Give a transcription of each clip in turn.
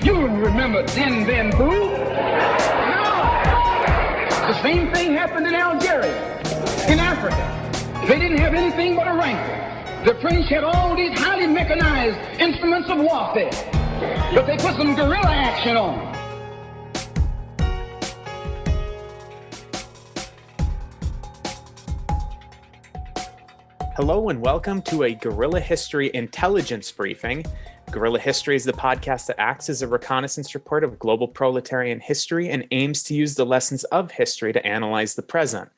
You remember Din Ben Phu? No. The same thing happened in Algeria, in Africa. They didn't have anything but a rifle. The French had all these highly mechanized instruments of warfare, but they put some guerrilla action on them. Hello and welcome to a Guerrilla History Intelligence Briefing. Guerrilla History is the podcast that acts as a reconnaissance report of global proletarian history and aims to use the lessons of history to analyze the present.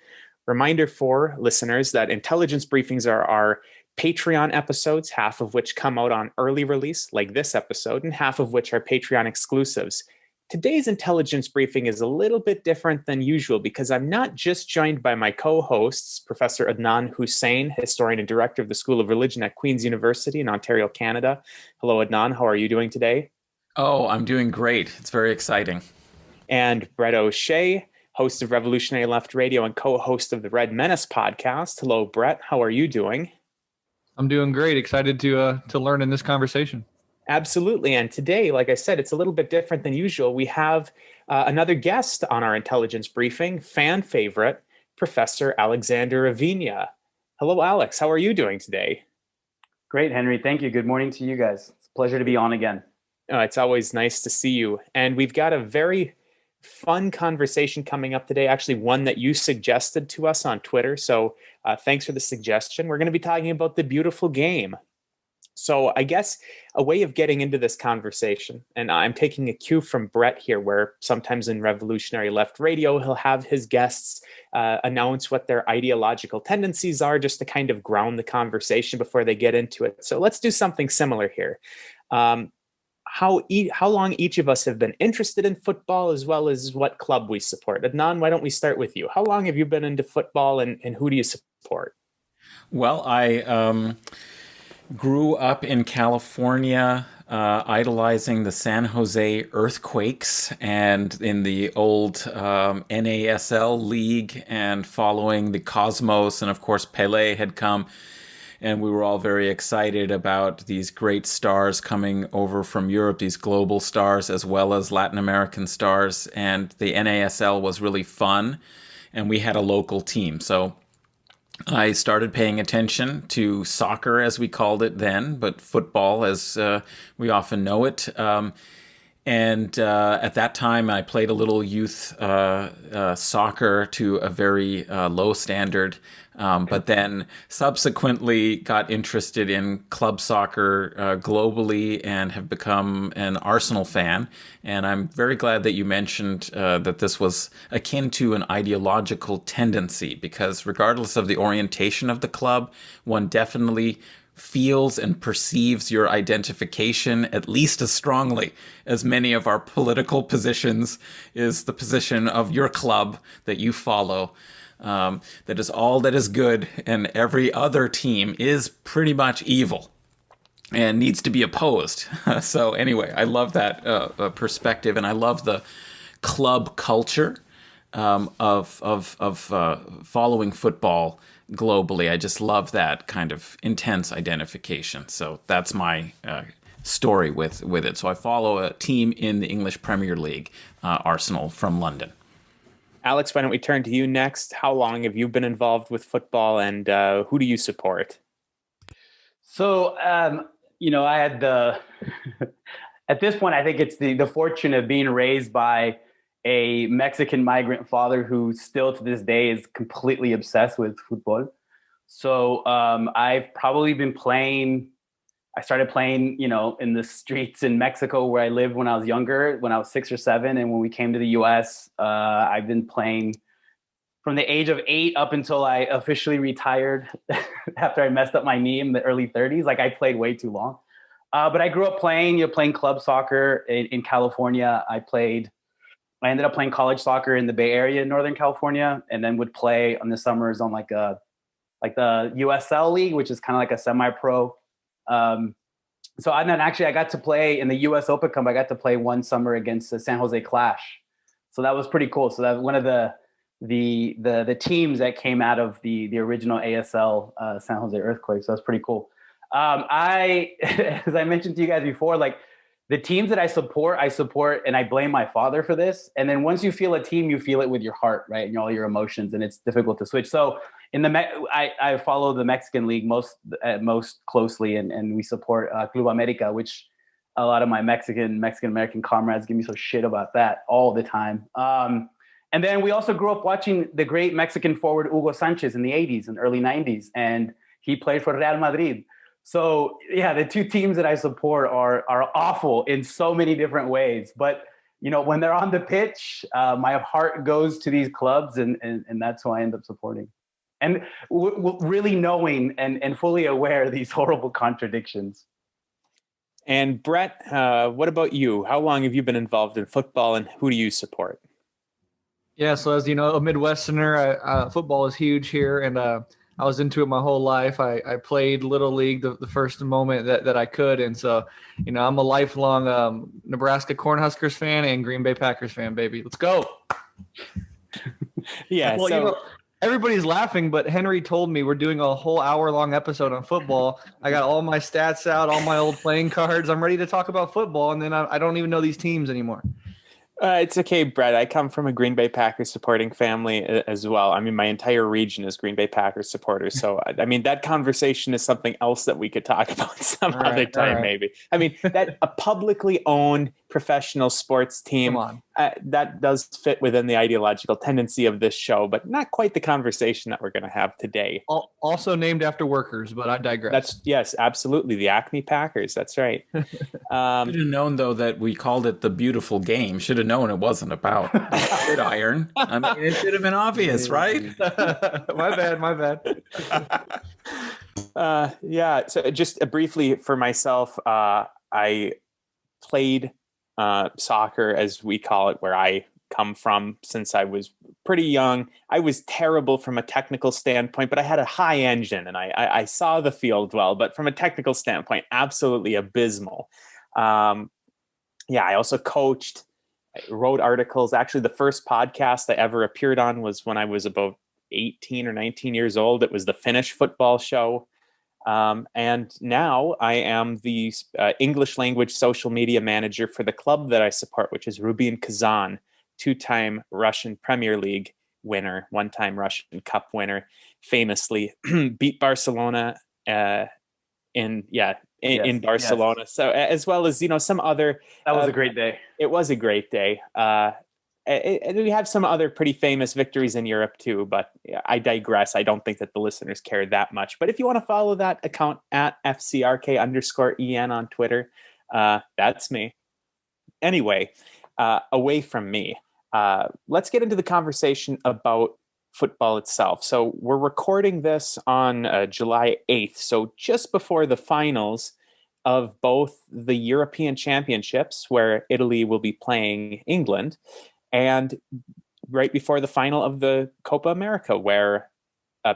Reminder for listeners that intelligence briefings are our Patreon episodes, half of which come out on early release, like this episode, and half of which are Patreon exclusives. Today's intelligence briefing is a little bit different than usual because I'm not just joined by my co-hosts, Professor Adnan Husain, historian and director of the School of Religion at Queen's University in Ontario, Canada. Hello, Adnan. How are you doing today? Oh, I'm doing great. It's very exciting. And Breht O'Shea, host of Revolutionary Left Radio and co-host of the Red Menace podcast. Hello, Breht. How are you doing? I'm doing great. Excited to learn in this conversation. Absolutely. And today, like I said, it's a little bit different than usual. We have another guest on our intelligence briefing, fan favorite, Professor Alexander Aviña. Hello, Alex. How are you doing today? Great, Henry. Thank you. Good morning to you guys. It's a pleasure to be on again. It's always nice to see you. And we've got a very fun conversation coming up today, actually one that you suggested to us on Twitter. So thanks for the suggestion. We're going to be talking about the beautiful game. So I guess a way of getting into this conversation, and I'm taking a cue from Breht here, where sometimes in Revolutionary Left Radio, he'll have his guests announce what their ideological tendencies are just to kind of ground the conversation before they get into it. So let's do something similar here. How long each of us have been interested in football as well as what club we support. Adnan, why don't we start with you? How long have you been into football and who do you support? Well, I grew up in California, idolizing the San Jose Earthquakes and in the old NASL league and following the Cosmos. And of course, Pelé had come. And we were all very excited about these great stars coming over from Europe, these global stars, as well as Latin American stars. And the NASL was really fun. And we had a local team. So I started paying attention to soccer, as we called it then, but football as we often know it. And at that time, I played a little youth soccer to a very low standard, but then subsequently got interested in club soccer globally and have become an Arsenal fan. And I'm very glad that you mentioned that this was akin to an ideological tendency, because regardless of the orientation of the club, one definitely feels and perceives your identification at least as strongly as many of our political positions is the position of your club that you follow. That is all that is good, and every other team is pretty much evil and needs to be opposed. So anyway, I love that perspective, and I love the club culture of following football globally. I just love that kind of intense identification. So that's my story with it. So I follow a team in the English Premier League, Arsenal from London. Alex, why don't we turn to you next? How long have you been involved with football, and who do you support? So, I had the, at this point, I think it's the fortune of being raised by a Mexican migrant father who still to this day is completely obsessed with football. So I've probably been playing, I started playing, in the streets in Mexico where I lived when I was younger, when I was 6 or 7. And when we came to the US, I've been playing from the age of 8 up until I officially retired after I messed up my knee in the early 30s. Like I played way too long. But I grew up playing club soccer in California. I ended up playing college soccer in the Bay Area in Northern California, and then would play on the summers on like the USL league, which is kind of like a semi-pro. And then actually I got to play in the US Open Cup. I got to play one summer against the San Jose Clash. So that was pretty cool. So that was one of the teams that came out of the original ASL San Jose Earthquake. So that's pretty cool. As I mentioned to you guys before, like the teams that I support, and I blame my father for this. And then once you feel a team, you feel it with your heart, right? And all your emotions, and it's difficult to switch. So I follow the Mexican League most closely, and we support Club America, which a lot of my Mexican American comrades give me some shit about that all the time. And then we also grew up watching the great Mexican forward Hugo Sanchez in the 80s and early 90s, and he played for Real Madrid. So yeah, the two teams that I support are awful in so many different ways. But when they're on the pitch, my heart goes to these clubs, and that's who I end up supporting. And really knowing and fully aware of these horrible contradictions. And Breht, what about you? How long have you been involved in football, and who do you support? Yeah, so as you know, a Midwesterner, football is huge here, and I was into it my whole life. I played Little League the first moment that I could, and so I'm a lifelong Nebraska Cornhuskers fan and Green Bay Packers fan, baby. Let's go. Yeah, well, everybody's laughing, but Henry told me we're doing a whole hour-long episode on football. I got all my stats out, all my old playing cards. I'm ready to talk about football, and then I don't even know these teams anymore. It's okay, Breht. I come from a Green Bay Packers supporting family as well. I mean, my entire region is Green Bay Packers supporters. So, I mean, that conversation is something else that we could talk about some other time, maybe. I mean, that a publicly owned professional sports team, that does fit within the ideological tendency of this show, but not quite the conversation that we're going to have today. Also named after workers, but I digress. Yes, absolutely. The Acme Packers. That's right. Should have known, though, that we called it the beautiful game. Should have known it wasn't about gridiron. I mean, it should have been obvious, right? My bad. Yeah. So just briefly for myself, I played soccer, as we call it, where I come from since I was pretty young. I was terrible from a technical standpoint, but I had a high engine and I saw the field well, but from a technical standpoint, absolutely abysmal. I also coached. I wrote articles. Actually, the first podcast I ever appeared on was when I was about 18 or 19 years old. It was the Finnish football show. And now I am the English language social media manager for the club that I support, which is Rubin Kazan, two-time Russian Premier League winner, one-time Russian Cup winner, famously beat Barcelona in Barcelona. Yes. So as well as, some other. That was a great day. It was a great day. And we have some other pretty famous victories in Europe too, but I digress. I don't think that the listeners care that much. But if you want to follow that account at FCRK_EN on Twitter, that's me. Anyway, away from me, let's get into the conversation about football itself. So we're recording this on July 8th. So just before the finals of both the European Championships, where Italy will be playing England, and right before the final of the Copa America, where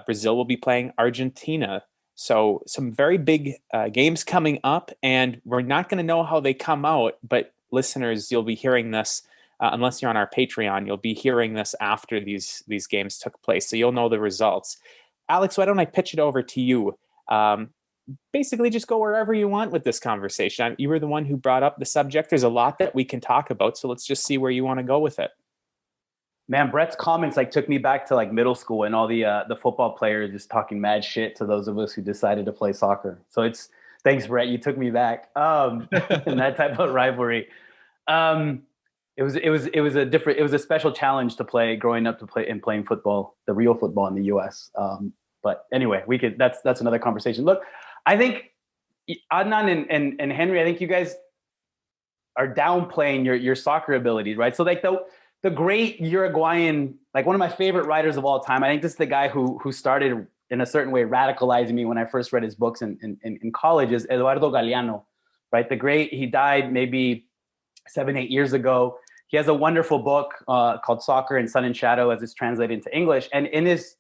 Brazil will be playing Argentina. So some very big games coming up, and we're not going to know how they come out, but listeners, you'll be hearing this, unless you're on our Patreon, you'll be hearing this after these games took place. So you'll know the results. Alex, why don't I pitch it over to you? Basically, just go wherever you want with this conversation. You were the one who brought up the subject. There's a lot that we can talk about, so let's just see where you want to go with it. Man, Brett's comments took me back to middle school and all the football players just talking mad shit to those of us who decided to play soccer. So thanks, Breht. You took me back in that type of rivalry. It was a special challenge to play growing up playing football, the real football in the U.S. But anyway, that's another conversation. Look, I think Adnan and Henry, I think you guys are downplaying your soccer abilities, right? So the great Uruguayan, one of my favorite writers of all time, I think this is the guy who started in a certain way radicalizing me when I first read his books in college, is Eduardo Galeano, right? He died maybe 7-8 years ago. He has a wonderful book called Soccer in Sun and Shadow, as it's translated into English. And in his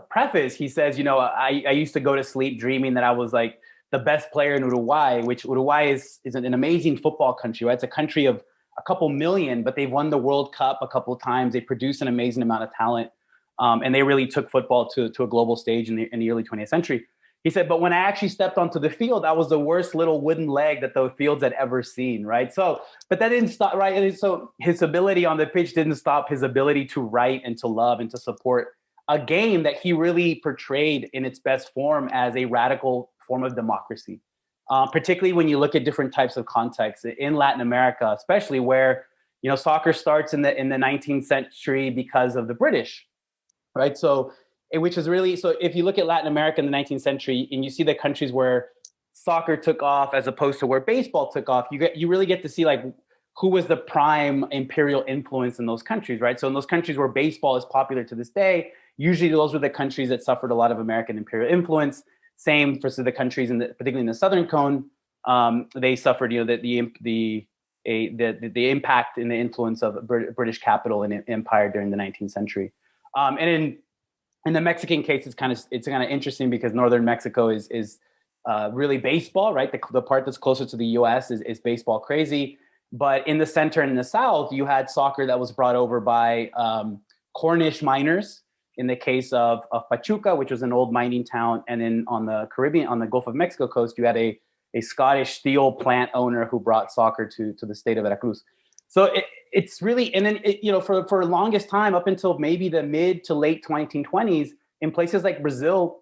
preface, he says, I used to go to sleep dreaming that I was the best player in Uruguay, which Uruguay is an amazing football country, right? It's a country of a couple million, but they've won the World Cup a couple of times. They produce an amazing amount of talent. And they really took football to a global stage in the early 20th century. He said, but when I actually stepped onto the field, I was the worst little wooden leg that the fields had ever seen, right? So, but that didn't stop, right? And so his ability on the pitch didn't stop his ability to write and to love and to support a game that he really portrayed in its best form as a radical form of democracy. Particularly when you look at different types of contexts in Latin America, especially where, you know, soccer starts in the 19th century because of the British, right? So, which is really, so if you look at Latin America in the 19th century and you see the countries where soccer took off as opposed to where baseball took off, you really get to see like who was the prime imperial influence in those countries, right? So in those countries where baseball is popular to this day, usually those were the countries that suffered a lot of American imperial influence. Same for the countries particularly in the Southern Cone, they suffered, you know, the impact and the influence of British capital and empire during the 19th century. And in the Mexican case, it's kind of interesting because northern Mexico is really baseball, right? The part that's closer to the U.S. is baseball crazy. But in the center and in the South, you had soccer that was brought over by Cornish miners. In the case of Pachuca, which was an old mining town, and then on the Caribbean, on the Gulf of Mexico coast, you had a Scottish steel plant owner who brought soccer to the state of Veracruz. So it's really, and then for the longest time, up until maybe the mid to late 1920s, in places like Brazil,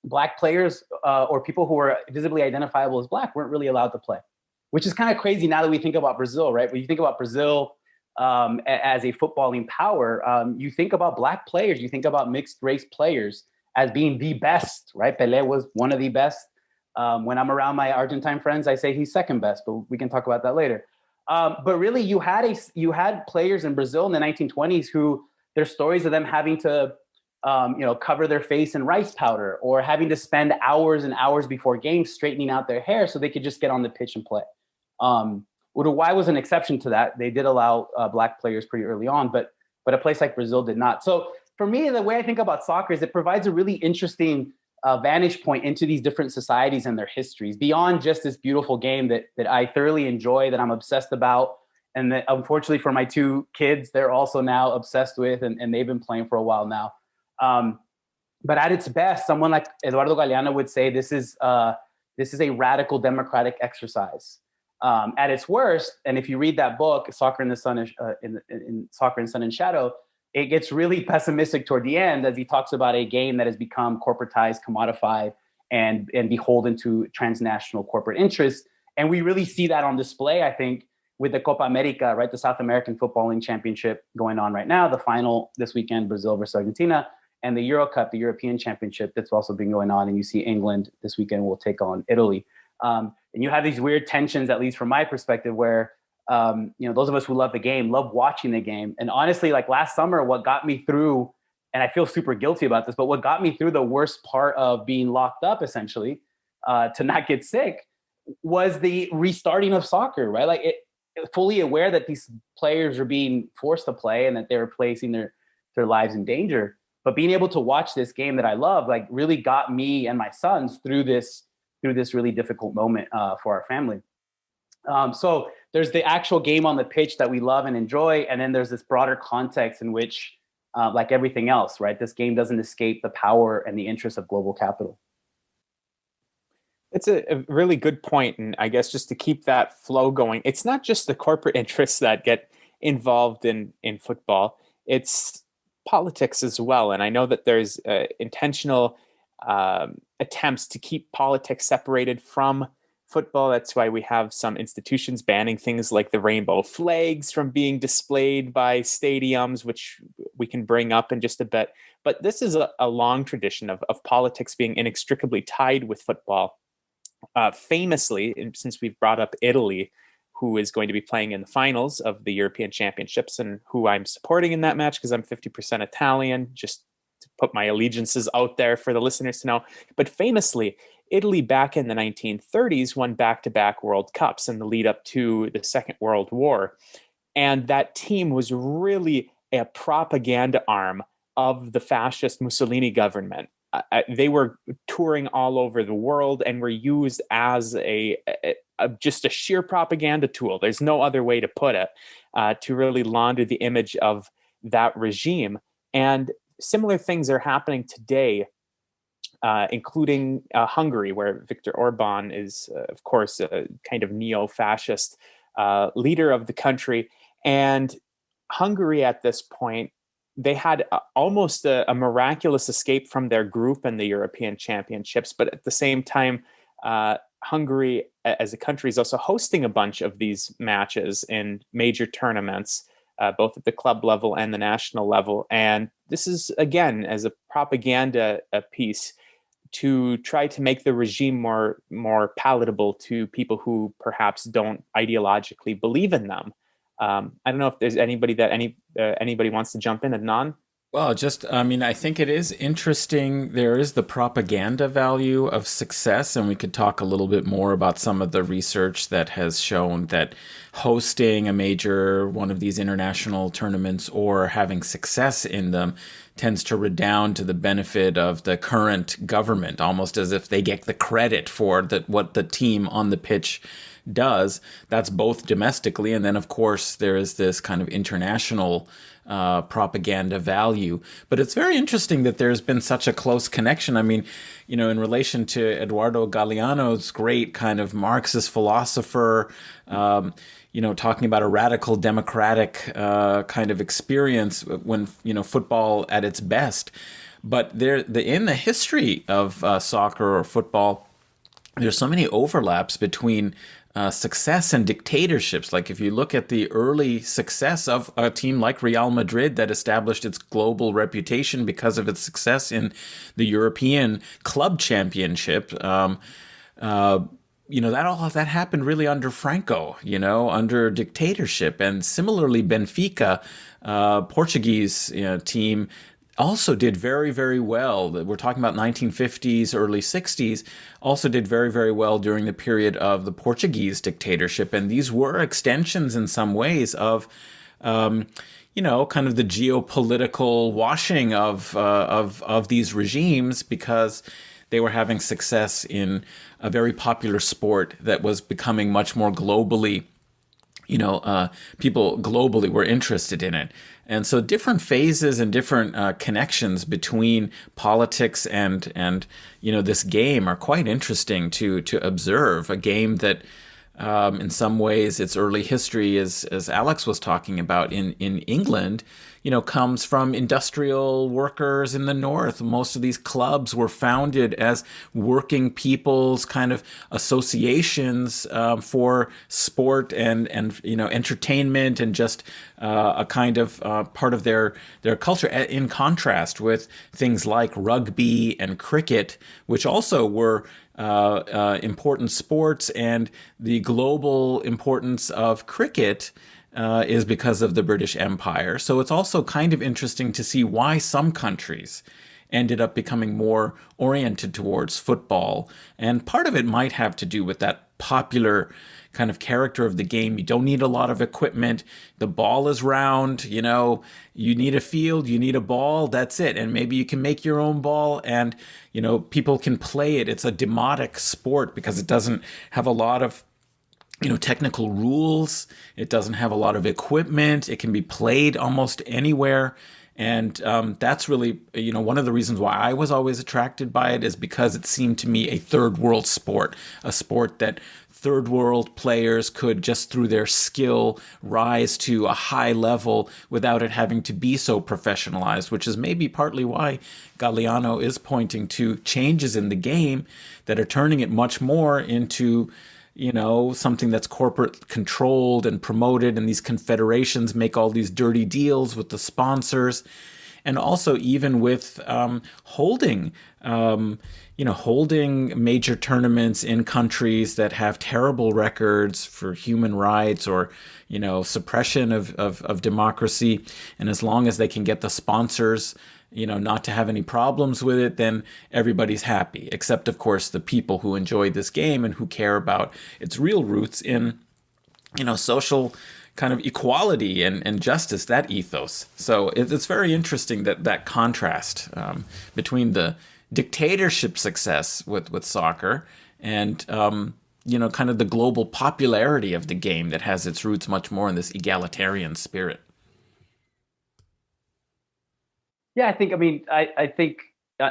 Black players or people who were visibly identifiable as Black weren't really allowed to play, which is kind of crazy now that we think about Brazil, right? When you think about Brazil as a footballing power, you think about Black players, you think about mixed race players as being the best, right? Pelé was one of the best. When I'm around my Argentine friends, I say he's second best, but we can talk about that later. But really, you had players in Brazil in the 1920s who there's stories of them having to, cover their face in rice powder or having to spend hours and hours before games straightening out their hair so they could just get on the pitch and play. Uruguay was an exception to that. They did allow Black players pretty early on, but a place like Brazil did not. So for me, the way I think about soccer is it provides a really interesting vantage point into these different societies and their histories beyond just this beautiful game that I thoroughly enjoy, that I'm obsessed about. And that unfortunately for my two kids, they're also now obsessed with, and they've been playing for a while now. But at its best, someone like Eduardo Galeano would say this is a radical democratic exercise. At its worst, and if you read that book, Soccer in the Sun, in Soccer in Sun and Shadow, it gets really pessimistic toward the end as he talks about a game that has become corporatized, commodified, and beholden to transnational corporate interests. And we really see that on display, I think, with the Copa America, right? The South American Footballing Championship going on right now, the final this weekend, Brazil versus Argentina, and the Euro Cup, the European Championship that's also been going on. And you see England this weekend will take on Italy. And you have these weird tensions, at least from my perspective, where, those of us who love the game, love watching the game. And honestly, like last summer, what got me through, and I feel super guilty about this, but what got me through the worst part of being locked up, essentially, to not get sick, was the restarting of soccer, right? Like fully aware that these players are being forced to play and that they're placing their lives in danger. But being able to watch this game that I love, like really got me and my sons through this really difficult moment for our family. So there's the actual game on the pitch that we love and enjoy. And then there's this broader context in which, like everything else, right, this game doesn't escape the power and the interests of global capital. It's a really good point. And I guess just to keep that flow going, it's not just the corporate interests that get involved in football, it's politics as well. And I know that there's intentional attempts to keep politics separated from football. That's why we have some institutions banning things like the rainbow flags from being displayed by stadiums, which we can bring up in just a bit. But this is a long tradition of politics being inextricably tied with football. Famously, since we've brought up Italy, who is going to be playing in the finals of the European Championships and who I'm supporting in that match because I'm 50% Italian, just to put my allegiances out there for the listeners to know. But famously, Italy back in the 1930s won back-to-back World Cups in the lead up to the Second World War. And that team was really a propaganda arm of the fascist Mussolini government. They were touring all over the world and were used as just a sheer propaganda tool. There's no other way to put it, to really launder the image of that regime. And similar things are happening today including Hungary, where Viktor Orban is, of course, a kind of neo-fascist leader of the country. And Hungary at this point, they had almost a miraculous escape from their group in the European Championships. But at the same time, Hungary as a country is also hosting a bunch of these matches in major tournaments, both at the club level and the national level. And this is, again, as a propaganda piece to try to make the regime more palatable to people who perhaps don't ideologically believe in them. I don't know if there's anybody anybody wants to jump in. Adnan? Well, I think it is interesting. There is the propaganda value of success, and we could talk a little bit more about some of the research that has shown that hosting a major one of these international tournaments or having success in them tends to redound to the benefit of the current government, almost as if they get the credit for what the team on the pitch does. That's both domestically, and then of course there is this kind of international propaganda value. But it's very interesting that there's been such a close connection. In relation to Eduardo Galeano's great kind of Marxist philosopher, talking about a radical democratic kind of experience when, football at its best. But in the history of soccer or football, there's so many overlaps between success and dictatorships. Like if you look at the early success of a team like Real Madrid that established its global reputation because of its success in the European Club Championship, that happened really under Franco, under dictatorship. And similarly, Benfica, Portuguese team, also did very, very well. We're talking about 1950s, early 60s, also did very, very well during the period of the Portuguese dictatorship. And these were extensions in some ways of, kind of the geopolitical washing of these regimes, because they were having success in a very popular sport that was becoming much more globally. People globally were interested in it. And so different phases and different connections between politics and this game are quite interesting to observe. A game that in some ways its early history, as Alex was talking about in England, comes from industrial workers in the north. Most of these clubs were founded as working people's kind of associations for sport and entertainment, and just a kind of part of their culture, in contrast with things like rugby and cricket, which also were important sports. And the global importance of cricket is because of the British Empire. So it's also kind of interesting to see why some countries ended up becoming more oriented towards football. And part of it might have to do with that popular kind of character of the game. You don't need a lot of equipment. The ball is round, you need a field, you need a ball, that's it. And maybe you can make your own ball, and, people can play it. It's a demotic sport because it doesn't have a lot of technical rules. It doesn't have a lot of equipment. It can be played almost anywhere. And that's really, one of the reasons why I was always attracted by it, is because it seemed to me a third world sport, a sport that third world players could, just through their skill, rise to a high level without it having to be so professionalized, which is maybe partly why Galeano is pointing to changes in the game that are turning it much more into something that's corporate controlled and promoted, and these confederations make all these dirty deals with the sponsors. And also even with holding major tournaments in countries that have terrible records for human rights or, suppression of democracy. And as long as they can get the sponsors not to have any problems with it, then everybody's happy, except of course the people who enjoy this game and who care about its real roots in, social kind of equality and justice, that ethos. So it's very interesting that contrast between the dictatorship success with soccer and, kind of the global popularity of the game that has its roots much more in this egalitarian spirit. Yeah, I think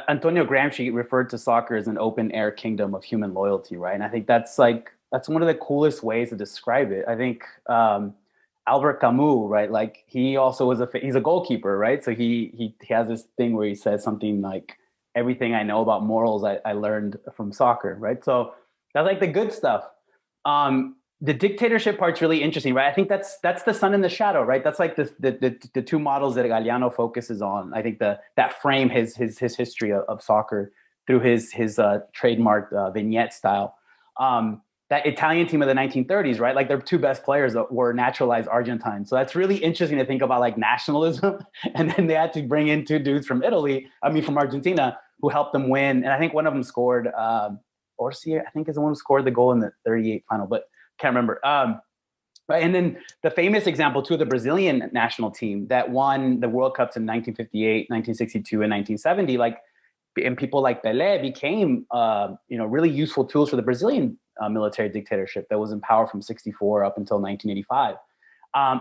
Antonio Gramsci referred to soccer as an open air kingdom of human loyalty, right? And I think that's one of the coolest ways to describe it. I think Albert Camus, right? Like he also he's a goalkeeper, right? So he has this thing where he says something like, "Everything I know about morals, I learned from soccer," right? So that's like the good stuff. The dictatorship part's really interesting, right? I think that's the sun and the shadow, right? That's like the two models that Galeano focuses on. I think that frame his history of soccer through his trademarked vignette style. That Italian team of the 1930s, right? Like their two best players were naturalized Argentines. So that's really interesting to think about like nationalism. And then they had to bring in two dudes from from Argentina, who helped them win. And I think one of them scored, Orsi, I think is the one who scored the goal in the 38 final, but can't remember. Right. And then the famous example too, the Brazilian national team that won the World Cups in 1958, 1962, and 1970, and people like Pelé became, really useful tools for the Brazilian military dictatorship that was in power from 64 up until 1985.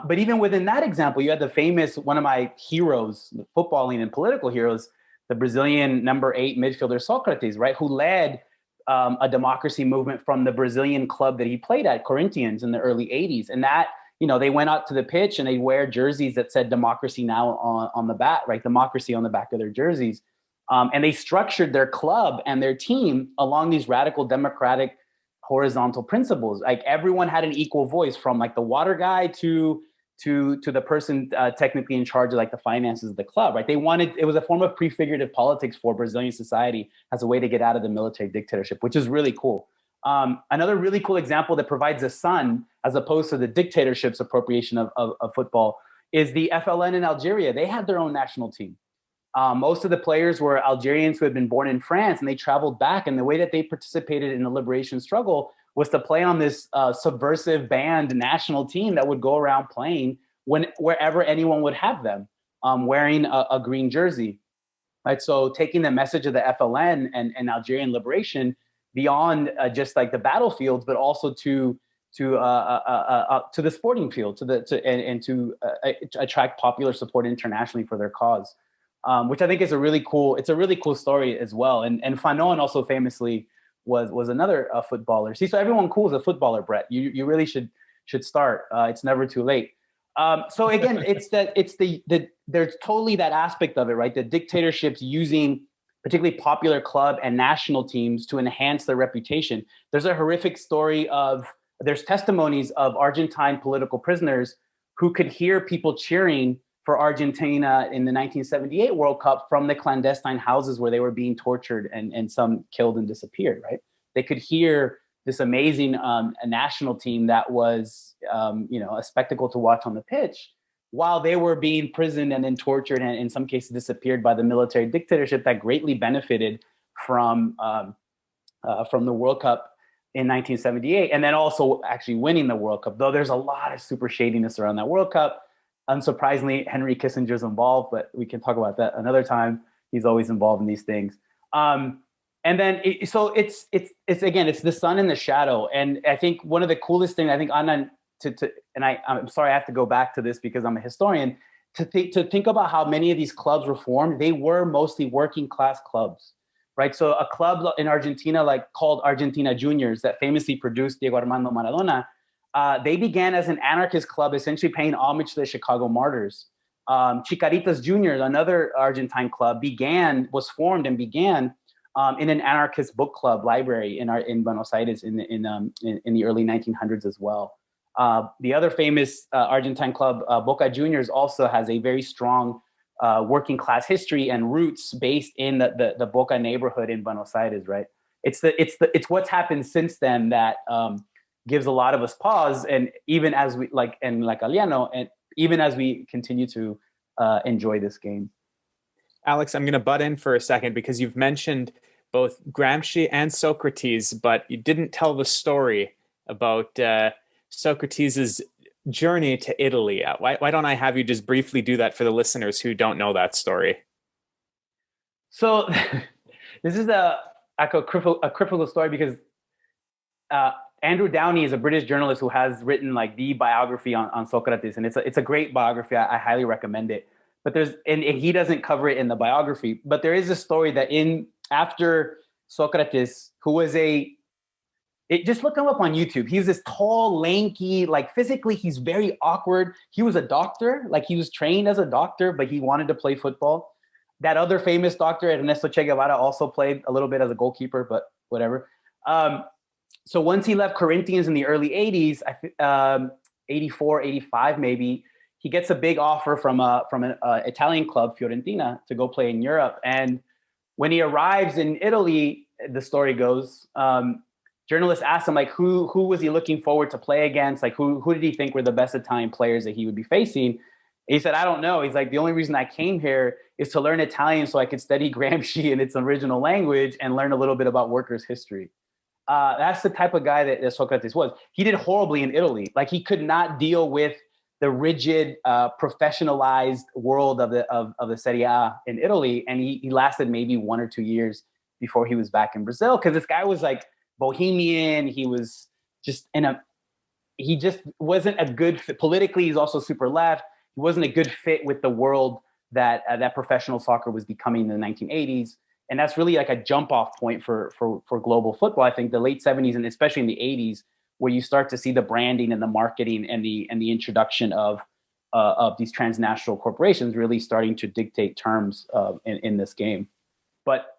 But even within that example, you had the famous, one of my heroes, footballing and political heroes, the Brazilian number 8 midfielder Socrates, right, who led a democracy movement from the Brazilian club that he played at, Corinthians, in the early 80s. And that, they went out to the pitch and they wear jerseys that said democracy now on the back, right? Democracy on the back of their jerseys. And they structured their club and their team along these radical democratic horizontal principles. Like everyone had an equal voice, from like the water guy to the person technically in charge of like the finances of the club, right? It was a form of prefigurative politics for Brazilian society as a way to get out of the military dictatorship, which is really cool. Another really cool example that provides a sun as opposed to the dictatorship's appropriation of football is the FLN in Algeria. They had their own national team. Most of the players were Algerians who had been born in France, and they traveled back. And the way that they participated in the liberation struggle was to play on this subversive band national team that would go around playing wherever anyone would have them, wearing a green jersey. Right. So taking the message of the FLN and Algerian liberation beyond just like the battlefields, but also to the sporting field, to attract popular support internationally for their cause. Which I think is a really cool story as well. And Fanon also famously was another footballer. See, so everyone cool is a footballer, Breht. You really should start. It's never too late. So again, there's totally that aspect of it, right? The dictatorships using particularly popular club and national teams to enhance their reputation. There's a horrific story there's testimonies of Argentine political prisoners who could hear people cheering for Argentina in the 1978 World Cup from the clandestine houses where they were being tortured and some killed and disappeared, right? They could hear this amazing national team that was, a spectacle to watch on the pitch while they were being imprisoned and then tortured and in some cases disappeared by the military dictatorship that greatly benefited from the World Cup in 1978, and then also actually winning the World Cup, though there's a lot of super shadiness around that World Cup. Unsurprisingly, Henry Kissinger's involved, but we can talk about that another time. He's always involved in these things. And then, it's the sun and the shadow. And I think one of the coolest things, I think, Adnan, I'm sorry, I have to go back to this because I'm a historian, to think about how many of these clubs were formed. They were mostly working class clubs, right? So a club in Argentina, called Argentina Juniors, that famously produced Diego Armando Maradona, they began as an anarchist club, essentially paying homage to the Chicago Martyrs. Chicaritas Juniors, another Argentine club, was formed and began in an anarchist book club library in Buenos Aires in the early 1900s as well. The other famous Argentine club, Boca Juniors, also has a very strong working class history and roots based in the Boca neighborhood in Buenos Aires. Right? It's what's happened since then that gives a lot of us pause, and even as we like Aliano, and even as we continue to enjoy this game. Alex, I'm going to butt in for a second because you've mentioned both Gramsci and Socrates, but you didn't tell the story about Socrates' journey to Italy. Why don't I have you just briefly do that for the listeners who don't know that story? So this is a critical story because Andrew Downey is a British journalist who has written the biography on Socrates, and it's a great biography. I highly recommend it. but and he doesn't cover it in the biography. But there is a story that after Socrates, who was just look him up on YouTube. He's this tall, lanky, like physically, he's very awkward. He was a doctor, like he was trained as a doctor, but he wanted to play football. That other famous doctor, Ernesto Che Guevara, also played a little bit as a goalkeeper, but whatever. So once he left Corinthians in the early 80s, 84, 85 maybe, he gets a big offer from an Italian club, Fiorentina, to go play in Europe. And when he arrives in Italy, the story goes, journalists asked him, like, who was he looking forward to play against? Like, who did he think were the best Italian players that he would be facing? And he said, I don't know. He's like, the only reason I came here is to learn Italian so I could study Gramsci in its original language and learn a little bit about workers' history. That's the type of guy that Socrates was. He did horribly in Italy. Like, he could not deal with the rigid, professionalized world of the Serie A in Italy. And he lasted maybe 1 or 2 years before he was back in Brazil. Because this guy was like bohemian. He was just he just wasn't a good fit. Politically, he's also super left. He wasn't a good fit with the world that professional soccer was becoming in the 1980s. And that's really like a jump off point for global football. I think the late 70s and especially in the 80s, where you start to see the branding and the marketing and the introduction of these transnational corporations really starting to dictate terms in this game. But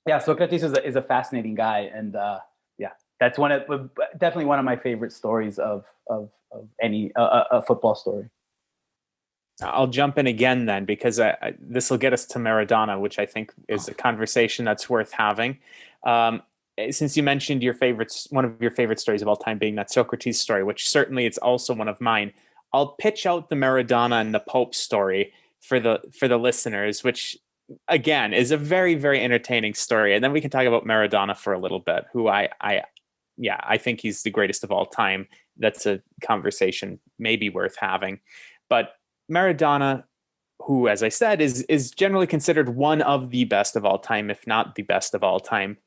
yeah, Socrates is a fascinating guy, and that's definitely one of my favorite stories of any a football story. I'll jump in again then, because this will get us to Maradona, which I think is a conversation that's worth having. Since you mentioned one of your favorite stories of all time being that Socrates story, which certainly it's also one of mine, I'll pitch out the Maradona and the Pope story for the listeners, which again is a very, very entertaining story. And then we can talk about Maradona for a little bit, who I think he's the greatest of all time. That's a conversation maybe worth having. But Maradona, who, as I said, is generally considered one of the best of all time, if not the best of all time,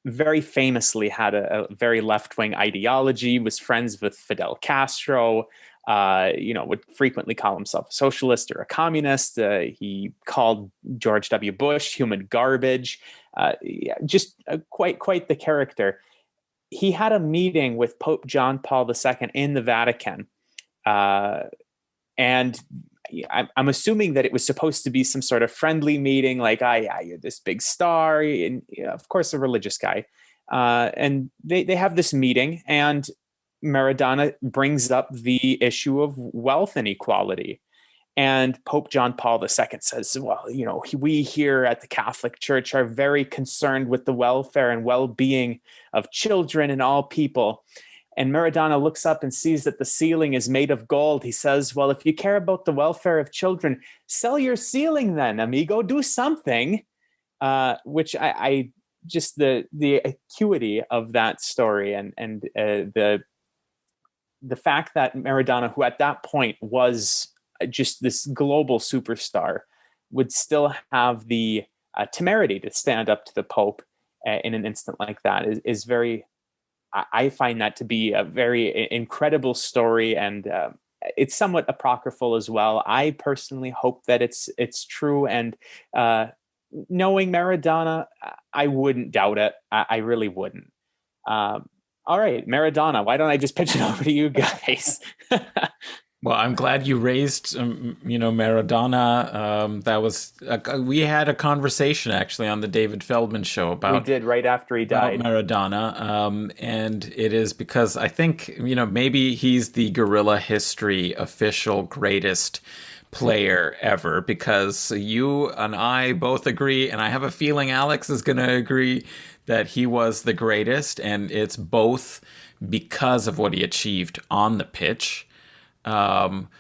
very famously had a very left-wing ideology, was friends with Fidel Castro, would frequently call himself a socialist or a communist. He called George W. Bush human garbage, quite the character. He had a meeting with Pope John Paul II in the Vatican, and I'm assuming that it was supposed to be some sort of friendly meeting, like, you're this big star, and of course a religious guy. And they have this meeting, and Maradona brings up the issue of wealth inequality. And Pope John Paul II says, well, we here at the Catholic Church are very concerned with the welfare and well-being of children and all people. And Maradona looks up and sees that the ceiling is made of gold. He says, well, if you care about the welfare of children, sell your ceiling then, amigo, do something. Which I just the acuity of that story and the fact that Maradona, who at that point was just this global superstar, would still have the temerity to stand up to the Pope in an instant like that is very... I find that to be a very incredible story, and it's somewhat apocryphal as well. I personally hope that it's true, and knowing Maradona, I wouldn't doubt it. I really wouldn't. All right, Maradona, why don't I just pitch it over to you guys? Well, I'm glad you raised, Maradona. That was we had a conversation actually on the David Feldman show about. We did right after he died. Maradona, and it is because I think maybe he's the Guerrilla History official greatest player ever, because you and I both agree, and I have a feeling Alex is going to agree that he was the greatest, and it's both because of what he achieved on the pitch.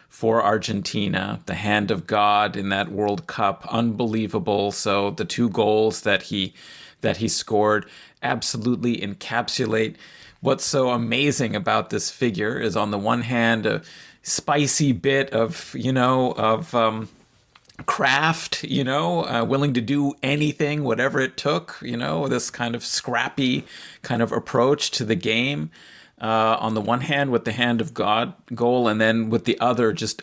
For Argentina, the hand of God in that World Cup, unbelievable. So the 2 goals that he scored absolutely encapsulate what's so amazing about this figure. Is on the one hand a spicy bit of craft, willing to do anything, whatever it took, this kind of scrappy kind of approach to the game. On the one hand with the hand of God goal, and then with the other just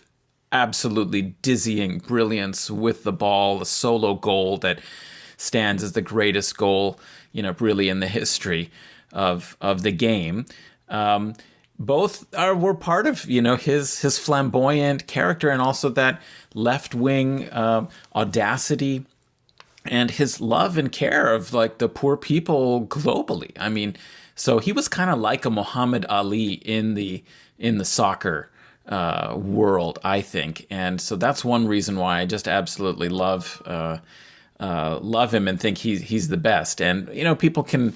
absolutely dizzying brilliance with the ball, the solo goal that stands as the greatest goal, really in the history of the game. Both were part of his flamboyant character, and also that left wing audacity and his love and care of like the poor people globally. I mean, so he was kind of like a Muhammad Ali in the soccer world, I think, and so that's one reason why I just absolutely love him and think he's the best. And people can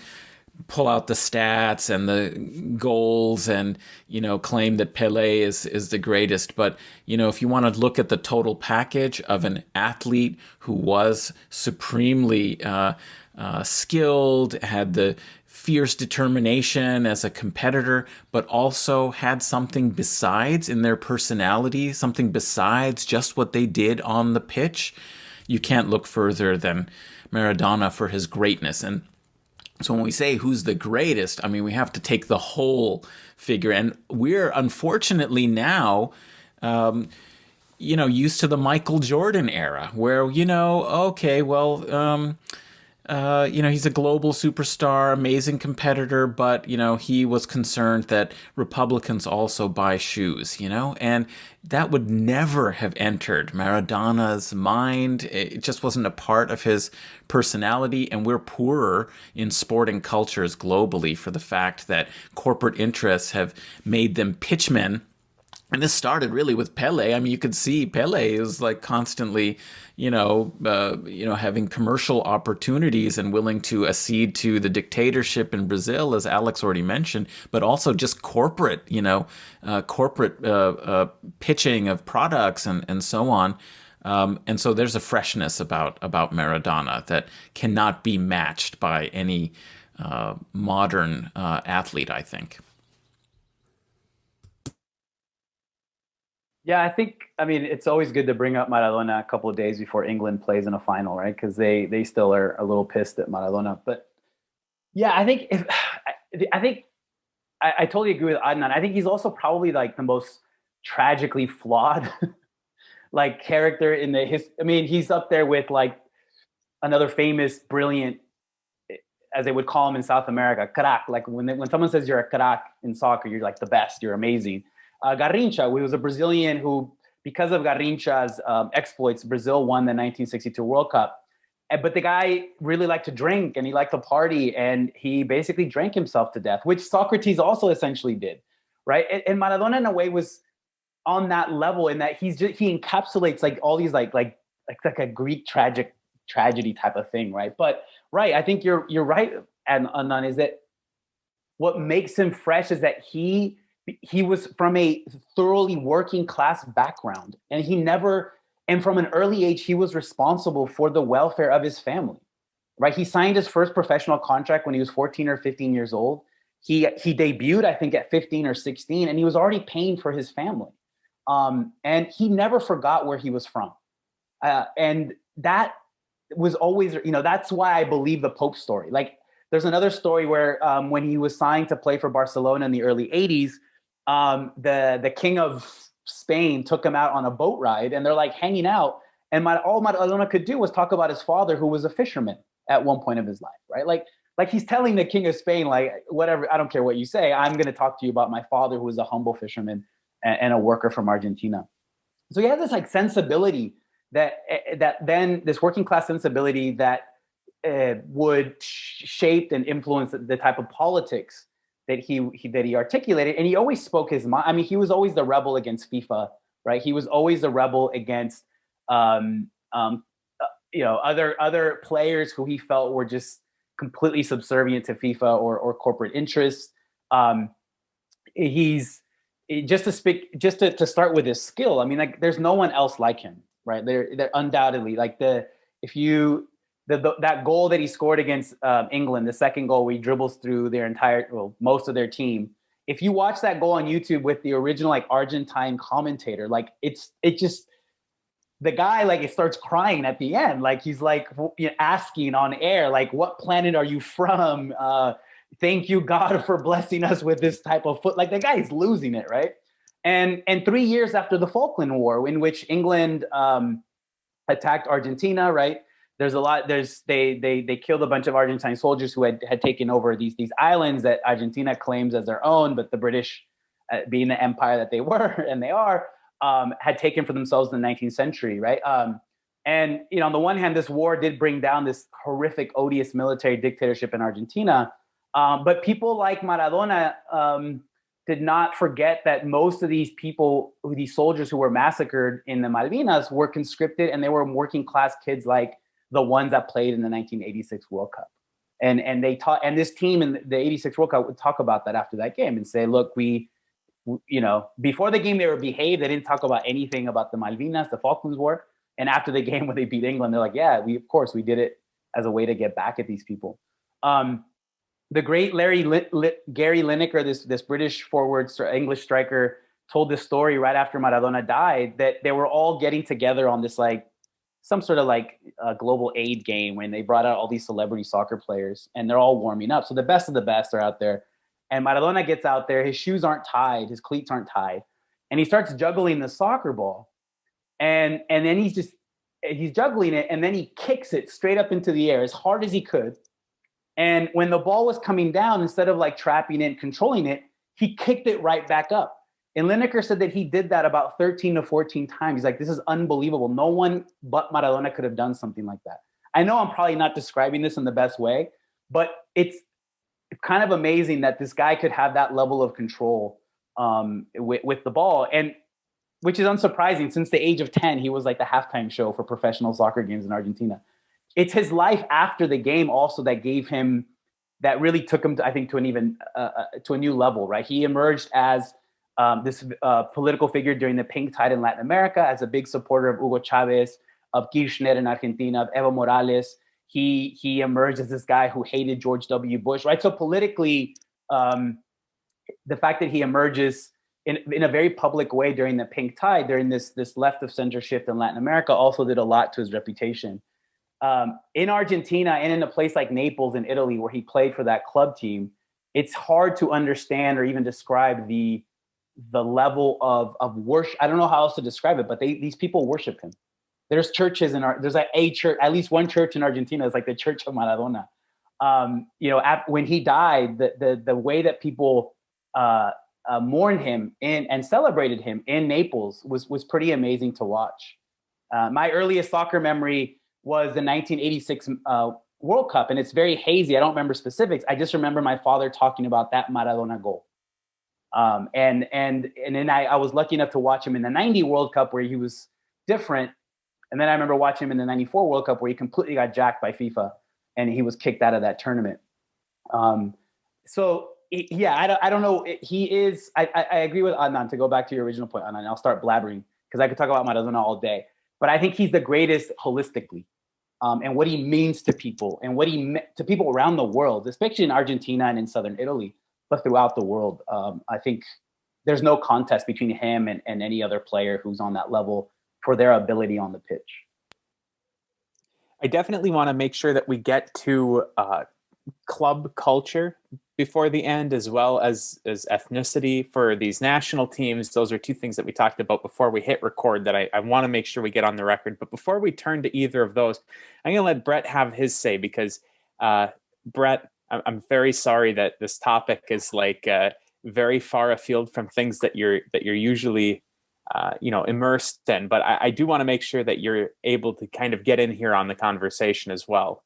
pull out the stats and the goals and claim that Pelé is the greatest, but if you want to look at the total package of an athlete who was supremely skilled, had the fierce determination as a competitor, but also had something besides in their personality, something besides just what they did on the pitch, you can't look further than Maradona for his greatness. And so when we say who's the greatest, I mean, we have to take the whole figure. And we're unfortunately now, used to the Michael Jordan era where, okay, well, he's a global superstar, amazing competitor, but, he was concerned that Republicans also buy shoes, and that would never have entered Maradona's mind. It just wasn't a part of his personality, and we're poorer in sporting cultures globally for the fact that corporate interests have made them pitchmen. And this started really with Pelé. I mean, you could see Pelé is like constantly, having commercial opportunities and willing to accede to the dictatorship in Brazil, as Alex already mentioned, but also just corporate pitching of products and so on. And so there's a freshness about Maradona that cannot be matched by any modern athlete, I think. Yeah, I mean, it's always good to bring up Maradona a couple of days before England plays in a final, right? Because they still are a little pissed at Maradona. But yeah, I totally agree with Adnan. I think he's also probably like the most tragically flawed like character in the history. I mean, he's up there with like another famous, brilliant, as they would call him in South America, crack. Like when someone says you're a crack in soccer, you're like the best, you're amazing. Garrincha, who was a Brazilian who, because of Garrincha's exploits, Brazil won the 1962 World Cup. But the guy really liked to drink and he liked to party, and he basically drank himself to death, which Socrates also essentially did, right? And Maradona, in a way, was on that level in that he encapsulates like all these like a Greek tragedy type of thing, right? But right, I think you're right, Adnan, is that what makes him fresh is that he was from a thoroughly working class background, and from an early age, he was responsible for the welfare of his family, right? He signed his first professional contract when he was 14 or 15 years old. He debuted, I think, at 15 or 16, and he was already paying for his family. And he never forgot where he was from. And that was always, that's why I believe the Pope story. Like, there's another story where when he was signed to play for Barcelona in the early 80s, the king of Spain took him out on a boat ride, and they're like hanging out. And all Maradona could do was talk about his father, who was a fisherman at one point of his life, right? Like he's telling the king of Spain, like, whatever, I don't care what you say, I'm going to talk to you about my father, who was a humble fisherman and a worker from Argentina. So he has this like sensibility that then this working class sensibility that would shape and influence the type of politics that he articulated. And he always spoke his mind. I mean, he was always the rebel against FIFA, right? He was always the rebel against other players who he felt were just completely subservient to FIFA or corporate interests. He's to start with his skill. I mean, like, there's no one else like him, right? They're undoubtedly like that goal that he scored against England, the second goal where he dribbles through most of their team. If you watch that goal on YouTube with the original like Argentine commentator, like it just, the guy, like, it starts crying at the end. Like, he's like asking on air, like, what planet are you from? Thank you, God, for blessing us with this type of foot. Like, the guy is losing it, right? And 3 years after the Falkland War, in which England attacked Argentina, right? They killed a bunch of Argentine soldiers who had taken over these islands that Argentina claims as their own, but the British, being the empire that they were and they are, had taken for themselves in the 19th century, right? And on the one hand, this war did bring down this horrific, odious military dictatorship in Argentina, but people like Maradona did not forget that most of these people, these soldiers who were massacred in the Malvinas, were conscripted, and they were working class kids like the ones that played in the 1986 World Cup. And they taught, and this team in the 86 World Cup would talk about that after that game and say, look, before the game they were behaved. They didn't talk about anything about the Malvinas, the Falklands War. And after the game when they beat England, they're like, yeah, we did it as a way to get back at these people. The great Gary Lineker, this British forward English striker, told this story right after Maradona died, that they were all getting together on this some sort of global aid game when they brought out all these celebrity soccer players, and they're all warming up. So the best of the best are out there. And Maradona gets out there, his shoes aren't tied, his cleats aren't tied, and he starts juggling the soccer ball. And then he's juggling it, and then he kicks it straight up into the air as hard as he could. And when the ball was coming down, instead of trapping it and controlling it, he kicked it right back up. And Lineker said that he did that about 13 to 14 times. He's like, this is unbelievable. No one but Maradona could have done something like that. I know I'm probably not describing this in the best way, but it's kind of amazing that this guy could have that level of control with the ball. And which is unsurprising. Since the age of 10, he was the halftime show for professional soccer games in Argentina. It's his life after the game also that really took him to, I think, to to a new level, right? He emerged as this political figure during the pink tide in Latin America, as a big supporter of Hugo Chavez, of Kirchner in Argentina, of Evo Morales. He emerged as this guy who hated George W. Bush, right? So politically, the fact that he emerges in a very public way during the pink tide, during this left of center shift in Latin America, also did a lot to his reputation. In Argentina and in a place like Naples in Italy, where he played for that club team, it's hard to understand or even describe the level of worship. I don't know how else to describe it, but these people worship him. There's churches there's a church, at least one church in Argentina is the Church of Maradona. When he died, the way that people mourned him and celebrated him in Naples was pretty amazing to watch. My earliest soccer memory was the 1986 World Cup, and it's very hazy. I don't remember specifics. I just remember my father talking about that Maradona goal. And then I was lucky enough to watch him in the 90 World Cup where he was different. And then I remember watching him in the 94 World Cup where he completely got jacked by FIFA and he was kicked out of that tournament. I don't know. He is, I agree with Adnan, to go back to your original point, Adnan. I'll start blabbering because I could talk about Maradona all day, but I think he's the greatest holistically. And what he means to people and what he meant to people around the world, especially in Argentina and in Southern Italy, but throughout the world. I think there's no contest between him and any other player who's on that level for their ability on the pitch. I definitely want to make sure that we get to club culture before the end, as well as ethnicity for these national teams. Those are two things that we talked about before we hit record that I want to make sure we get on the record. But before we turn to either of those, I'm going to let Breht have his say, because Breht, I'm very sorry that this topic is very far afield from things that you're usually immersed in. But I do want to make sure that you're able to kind of get in here on the conversation as well.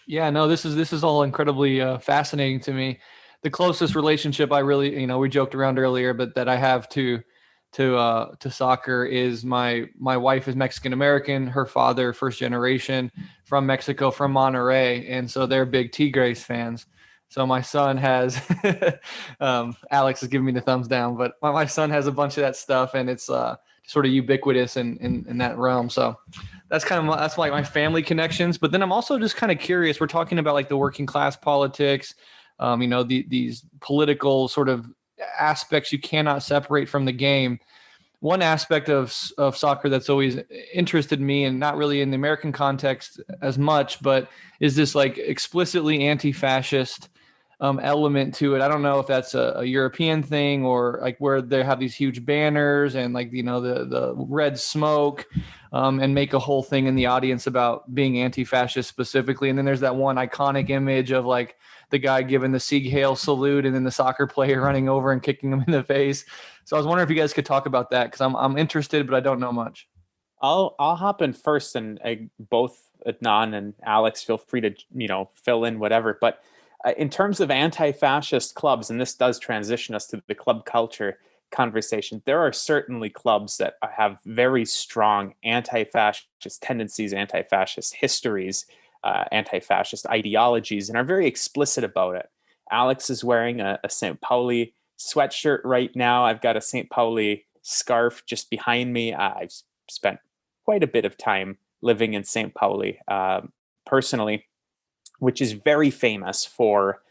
Yeah, no, this is all incredibly fascinating to me. The closest relationship I really, we joked around earlier, but that I have to soccer is my wife is Mexican American. Her father, first generation from Mexico, from Monterrey, and so they're big Tigres fans. So my son has, Alex is giving me the thumbs down, but my son has a bunch of that stuff, and it's sort of ubiquitous in that realm. So that's that's like my family connections. But then I'm also just kind of curious. We're talking about the working class politics, these political sort of aspects you cannot separate from the game. One aspect of soccer that's always interested me, and not really in the American context as much, but is this explicitly anti-fascist element to it. I don't know if that's a European thing or like where they have these huge banners and like, the red smoke, and make a whole thing in the audience about being anti-fascist specifically. And then there's that one iconic image of like the guy giving the Sieg Heil salute and then the soccer player running over and kicking him in the face. So I was wondering if you guys could talk about that, because I'm interested, but I don't know much. I'll hop in first, and both Adnan and Alex, feel free to fill in whatever. But in terms of anti-fascist clubs, and this does transition us to the club culture conversation, there are certainly clubs that have very strong anti-fascist tendencies, anti-fascist histories, anti-fascist ideologies, and are very explicit about it. Alex is wearing a St. Pauli sweatshirt right now. I've got a St. Pauli scarf just behind me. I've spent quite a bit of time living in St. Pauli personally, which is very famous for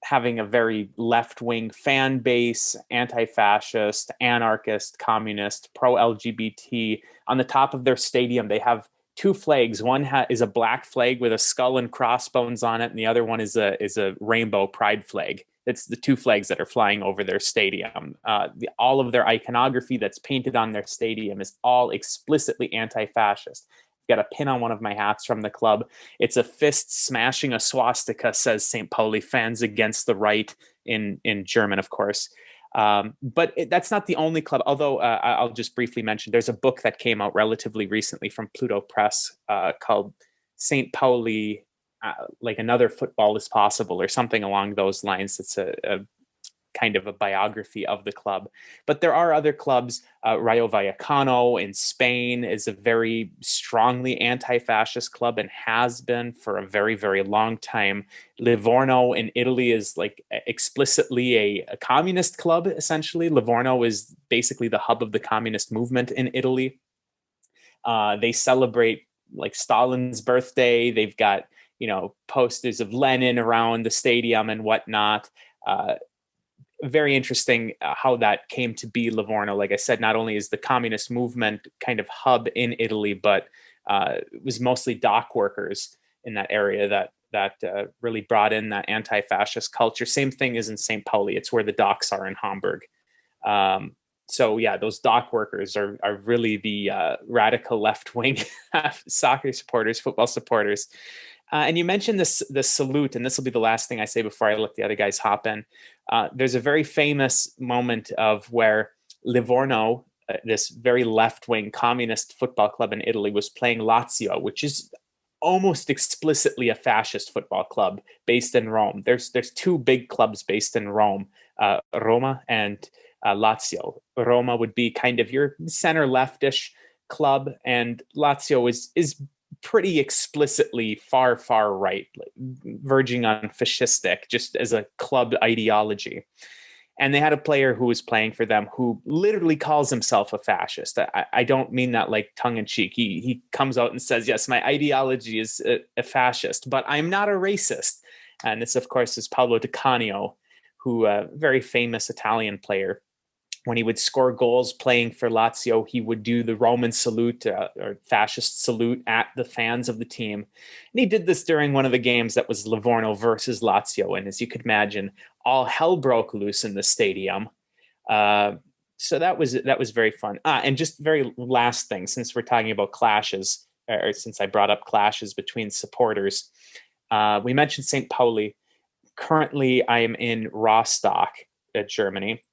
having a very left-wing fan base, anti-fascist, anarchist, communist, pro-LGBT. On the top of their stadium, they have two flags. One is a black flag with a skull and crossbones on it, and the other one is a rainbow pride flag. It's the two flags that are flying over their stadium. All of their iconography that's painted on their stadium is all explicitly anti-fascist. I've got a pin on one of my hats from the club. It's a fist smashing a swastika, says St. Pauli fans against the right in German, of course. But that's not the only club, although I'll just briefly mention there's a book that came out relatively recently from Pluto Press called St. Pauli, like Another Football is Possible, or something along those lines. It's a kind of a biography of the club. But there are other clubs. Rayo Vallecano in Spain is a very strongly anti-fascist club and has been for a very, very long time. Livorno in Italy is like explicitly a communist club, essentially. Livorno is basically the hub of the communist movement in Italy. They celebrate like Stalin's birthday. They've got, posters of Lenin around the stadium and whatnot. Very interesting how that came to be. Livorno, like I said, not only is the communist movement kind of hub in Italy, but it was mostly dock workers in that area that really brought in that anti-fascist culture. Same thing as in St. Pauli. It's where the docks are in Hamburg. So yeah, those dock workers are really the radical left-wing soccer supporters, football supporters. And you mentioned the salute, and this will be the last thing I say before I let the other guys hop in. There's a very famous moment of where Livorno, this very left-wing communist football club in Italy, was playing Lazio, which is almost explicitly a fascist football club based in Rome. There's two big clubs based in Rome, Roma and Lazio. Roma would be kind of your center leftish club, and Lazio is pretty explicitly far right, verging on fascistic, just as a club ideology. And they had a player who was playing for them who literally calls himself a fascist. I don't mean that like tongue in cheek. He comes out and says, yes, my ideology is a fascist, but I'm not a racist. And this, of course, is Paolo Di Canio, who a very famous Italian player. When he would score goals playing for Lazio, he would do the Roman salute or fascist salute at the fans of the team. And he did this during one of the games that was Livorno versus Lazio. And as you could imagine, all hell broke loose in the stadium. So that was very fun. And just very last thing, since we're talking about clashes, or since I brought up clashes between supporters, we mentioned St. Pauli. Currently, I am in Rostock, Germany,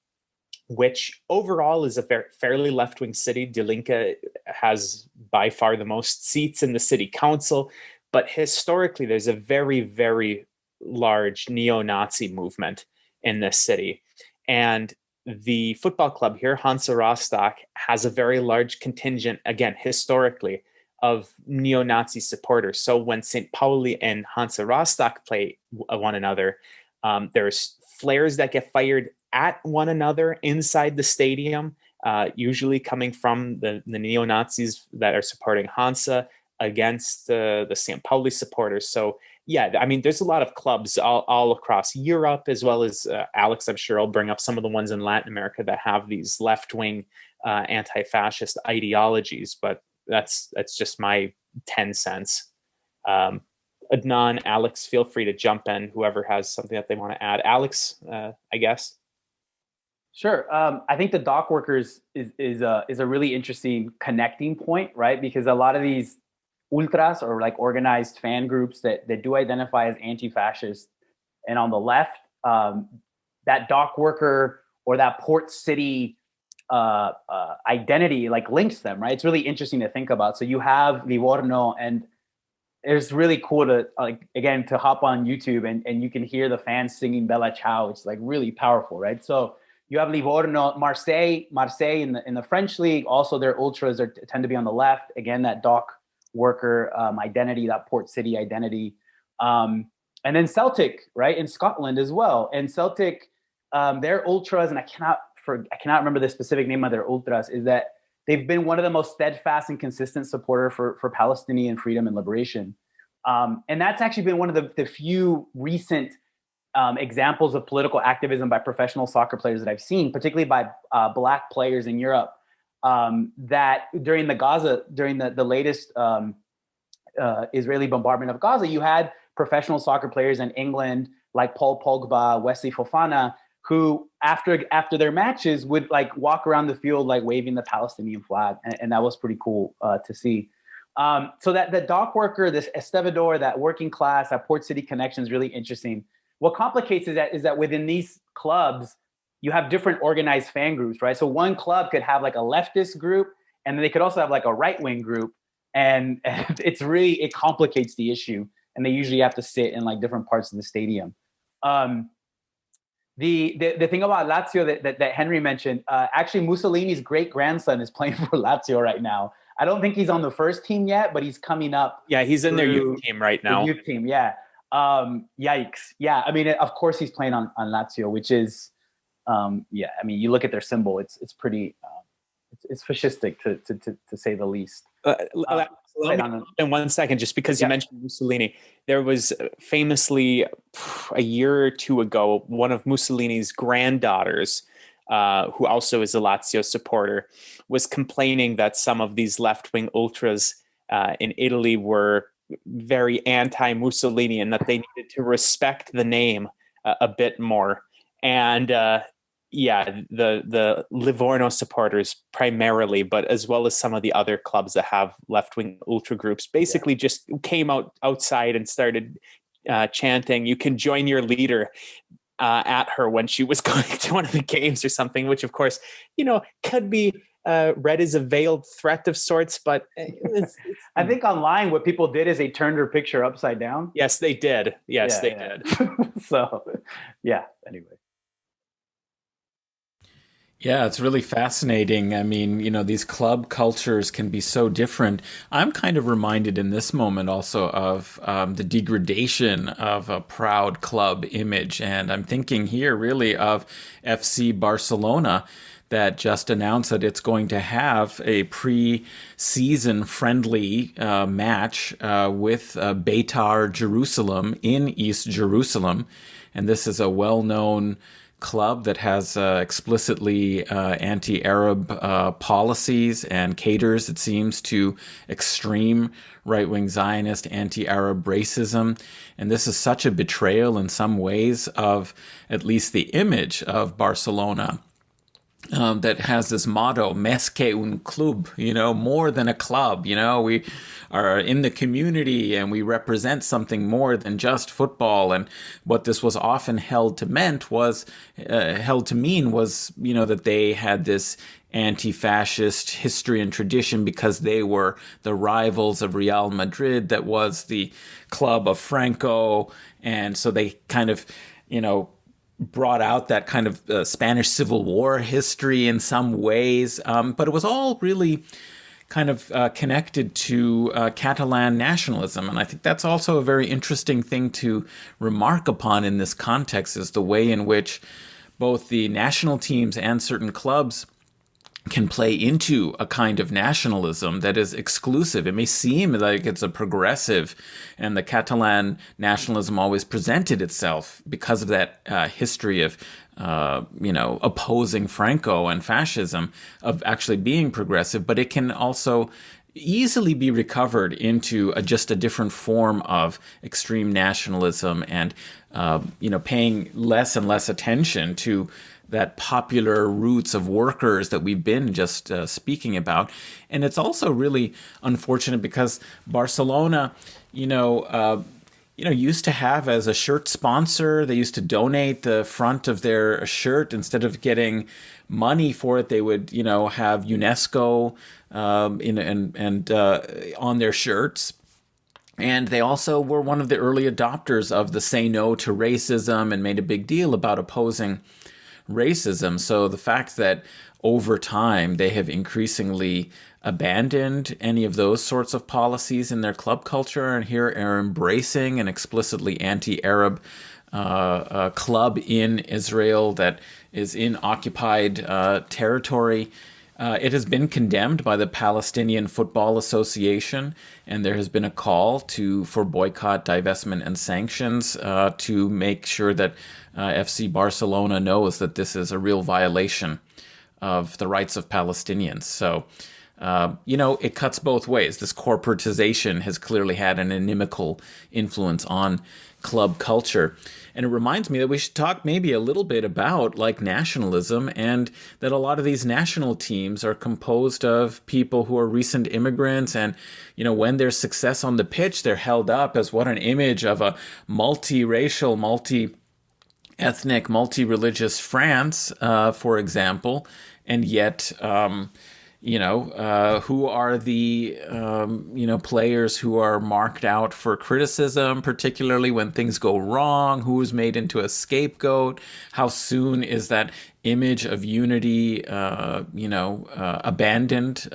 which overall is a fairly left-wing city. Die Linke has by far the most seats in the city council, but historically there's a very, very large neo-Nazi movement in this city. And the football club here, Hansa Rostock, has a very large contingent, again, historically, of neo-Nazi supporters. So when St. Pauli and Hansa Rostock play one another, there's flares that get fired at one another inside the stadium, usually coming from the neo-Nazis that are supporting Hansa against the St. Pauli supporters. So yeah, I mean, there's a lot of clubs all across Europe, as well as Alex, I'm sure, will bring up some of the ones in Latin America that have these left-wing anti-fascist ideologies, but that's just my 10 cents. Adnan, Alex, feel free to jump in, whoever has something that they want to add. Alex, I guess. Sure. I think the dock workers is a really interesting connecting point, right? Because a lot of these ultras, or like organized fan groups that do identify as anti-fascist, and on the left, that dock worker or that port city identity like links them, right? It's really interesting to think about. So you have Livorno, and it's really cool to to hop on YouTube and you can hear the fans singing Bella Ciao. It's like really powerful, right? So you have Livorno, Marseille in the French league. Also, their ultras tend to be on the left. Again, that dock worker identity, that port city identity. And then Celtic, right, in Scotland as well. And Celtic, their ultras, and I cannot remember the specific name of their ultras, is that they've been one of the most steadfast and consistent supporter for Palestinian freedom and liberation. And that's actually been one of the few recent examples of political activism by professional soccer players that I've seen, particularly by Black players in Europe, that during the latest Israeli bombardment of Gaza, you had professional soccer players in England like Paul Pogba, Wesley Fofana, who after their matches would like walk around the field like waving the Palestinian flag, and that was pretty cool to see. So that the dock worker, this estevador, that working class, that port city connection is really interesting. What complicates is that within these clubs, you have different organized fan groups, right? So one club could have like a leftist group, and then they could also have like a right-wing group, and it complicates the issue. And they usually have to sit in like different parts of the stadium. The thing about Lazio that Henry mentioned, actually Mussolini's great grandson is playing for Lazio right now. I don't think he's on the first team yet, but he's coming up. Yeah, he's in their youth team right now. Youth team, yeah. Yikes. Yeah, I mean, of course he's playing on Lazio, which is, yeah. I mean, you look at their symbol; it's pretty, it's fascistic to say the least. In 1 second, just because you mentioned Mussolini, there was famously a year or two ago, one of Mussolini's granddaughters, who also is a Lazio supporter, was complaining that some of these left-wing ultras in Italy were very anti-Mussolini and that they needed to respect the name a bit more. And the Livorno supporters primarily, but as well as some of the other clubs that have left-wing ultra groups, basically just came outside and started chanting, "You can join your leader," at her when she was going to one of the games or something, which of course, could be read as a veiled threat of sorts, but I think online what people did is they turned her picture upside down. Yes, they did. They did. So, yeah, anyway. Yeah, it's really fascinating. I mean, these club cultures can be so different. I'm kind of reminded in this moment also of the degradation of a proud club image. And I'm thinking here really of FC Barcelona, that just announced that it's going to have a pre-season friendly match with Beitar Jerusalem in East Jerusalem. And this is a well-known club that has explicitly anti-Arab policies and caters, it seems, to extreme right-wing Zionist anti-Arab racism. And this is such a betrayal in some ways of at least the image of Barcelona. That has this motto, "Més que un club," more than a club. We are in the community and we represent something more than just football. And what this was often held to mean was, that they had this anti-fascist history and tradition because they were the rivals of Real Madrid, that was the club of Franco. And so they kind of, brought out that kind of Spanish Civil War history in some ways, but it was all really kind of connected to Catalan nationalism. And I think that's also a very interesting thing to remark upon in this context, is the way in which both the national teams and certain clubs can play into a kind of nationalism that is exclusive. It may seem like it's a progressive, and the Catalan nationalism always presented itself because of that history of, opposing Franco and fascism, of actually being progressive, but it can also easily be recovered into just a different form of extreme nationalism and, paying less and less attention to that popular roots of workers that we've been just speaking about. And it's also really unfortunate because Barcelona, used to have as a shirt sponsor, they used to donate the front of their shirt instead of getting money for it. They would, have UNESCO on their shirts. And they also were one of the early adopters of the Say No to Racism and made a big deal about opposing racism. So the fact that over time they have increasingly abandoned any of those sorts of policies in their club culture and here are embracing an explicitly anti-Arab club in Israel that is in occupied territory. It has been condemned by the Palestinian Football Association, and there has been a call for boycott, divestment, and sanctions to make sure that FC Barcelona knows that this is a real violation of the rights of Palestinians. So, it cuts both ways. This corporatization has clearly had an inimical influence on club culture. And it reminds me that we should talk maybe a little bit about nationalism, and that a lot of these national teams are composed of people who are recent immigrants. And, when there's success on the pitch, they're held up as what an image of a multiracial, multi-ethnic, multi-religious France, for example. And yet, who are the, players who are marked out for criticism, particularly when things go wrong, who is made into a scapegoat, how soon is that image of unity, abandoned,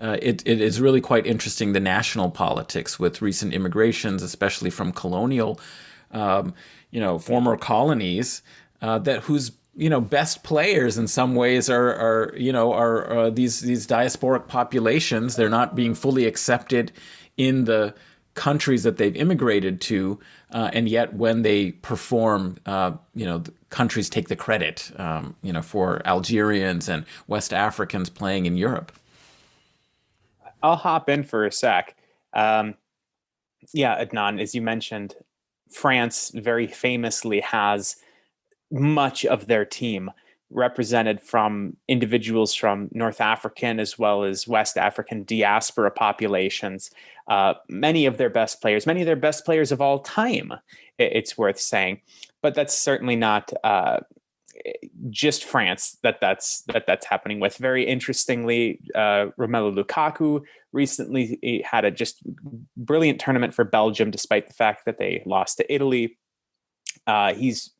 It is really quite interesting, the national politics with recent immigrations, especially from colonial, former colonies, whose best players in some ways are these diasporic populations. They're not being fully accepted in the countries that they've immigrated to, and yet when they perform, the countries take the credit, for Algerians and West Africans playing in Europe. I'll hop in for a sec. Adnan, as you mentioned, France very famously has much of their team represented from individuals from North African as well as West African diaspora populations. Many of their best players of all time, it's worth saying. But that's certainly not just France that's happening with. Very interestingly, Romelu Lukaku recently had a just brilliant tournament for Belgium, despite the fact that they lost to Italy. He's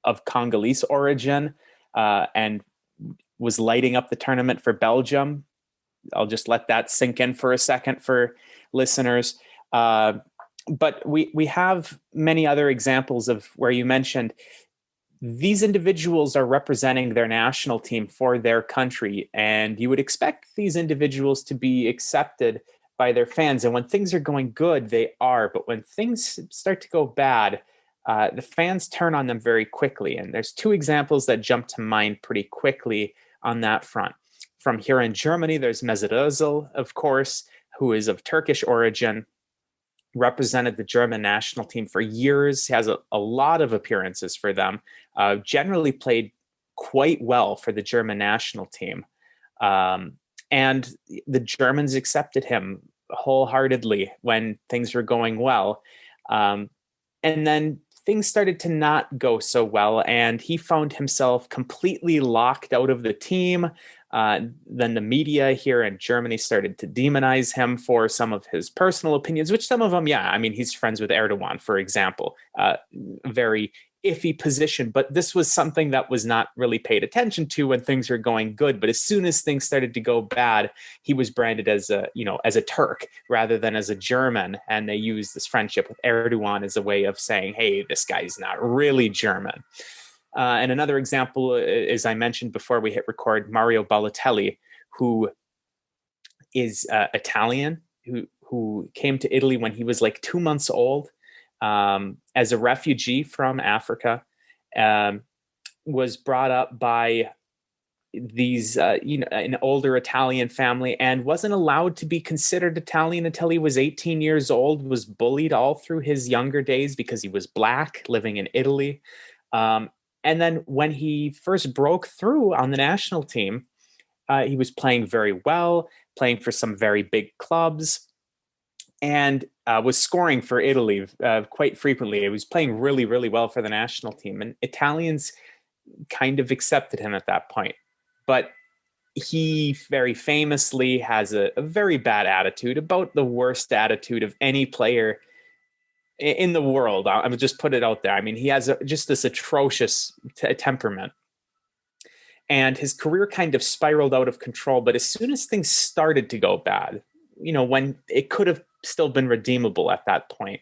of Congolese origin and was lighting up the tournament for Belgium. I'll just let that sink in for a second for listeners. But we have many other examples of where you mentioned these individuals are representing their national team for their country, and you would expect these individuals to be accepted by their fans. And when things are going good, they are. But when things start to go bad, the fans turn on them very quickly. And there's two examples that jump to mind pretty quickly on that front. From here in Germany, there's Mesut Ozil, of course, who is of Turkish origin, represented the German national team for years, has a lot of appearances for them, generally played quite well for the German national team. And the Germans accepted him wholeheartedly when things were going well. And then things started to not go so well, and he found himself completely locked out of the team. Then the media here in Germany started to demonize him for some of his personal opinions, which some of them, he's friends with Erdogan, for example. Very iffy position, but this was something that was not really paid attention to when things were going good. But as soon as things started to go bad, he was branded as a Turk rather than as a German. And they used this friendship with Erdogan as a way of saying, hey, this guy's not really German. And another example, as I mentioned before we hit record, Mario Balotelli, who is Italian, who came to Italy when he was like 2 months old, as a refugee from Africa, was brought up by these, an older Italian family, and wasn't allowed to be considered Italian until he was 18 years old, was bullied all through his younger days because he was Black living in Italy. And then when he first broke through on the national team, he was playing very well, playing for some very big clubs, and was scoring for Italy quite frequently. He was playing really, really well for the national team. And Italians kind of accepted him at that point. But he very famously has a very bad attitude, about the worst attitude of any player in the world. I would just put it out there. I mean, he has just this atrocious temperament. And his career kind of spiraled out of control. But as soon as things started to go bad, when it could have still been redeemable at that point,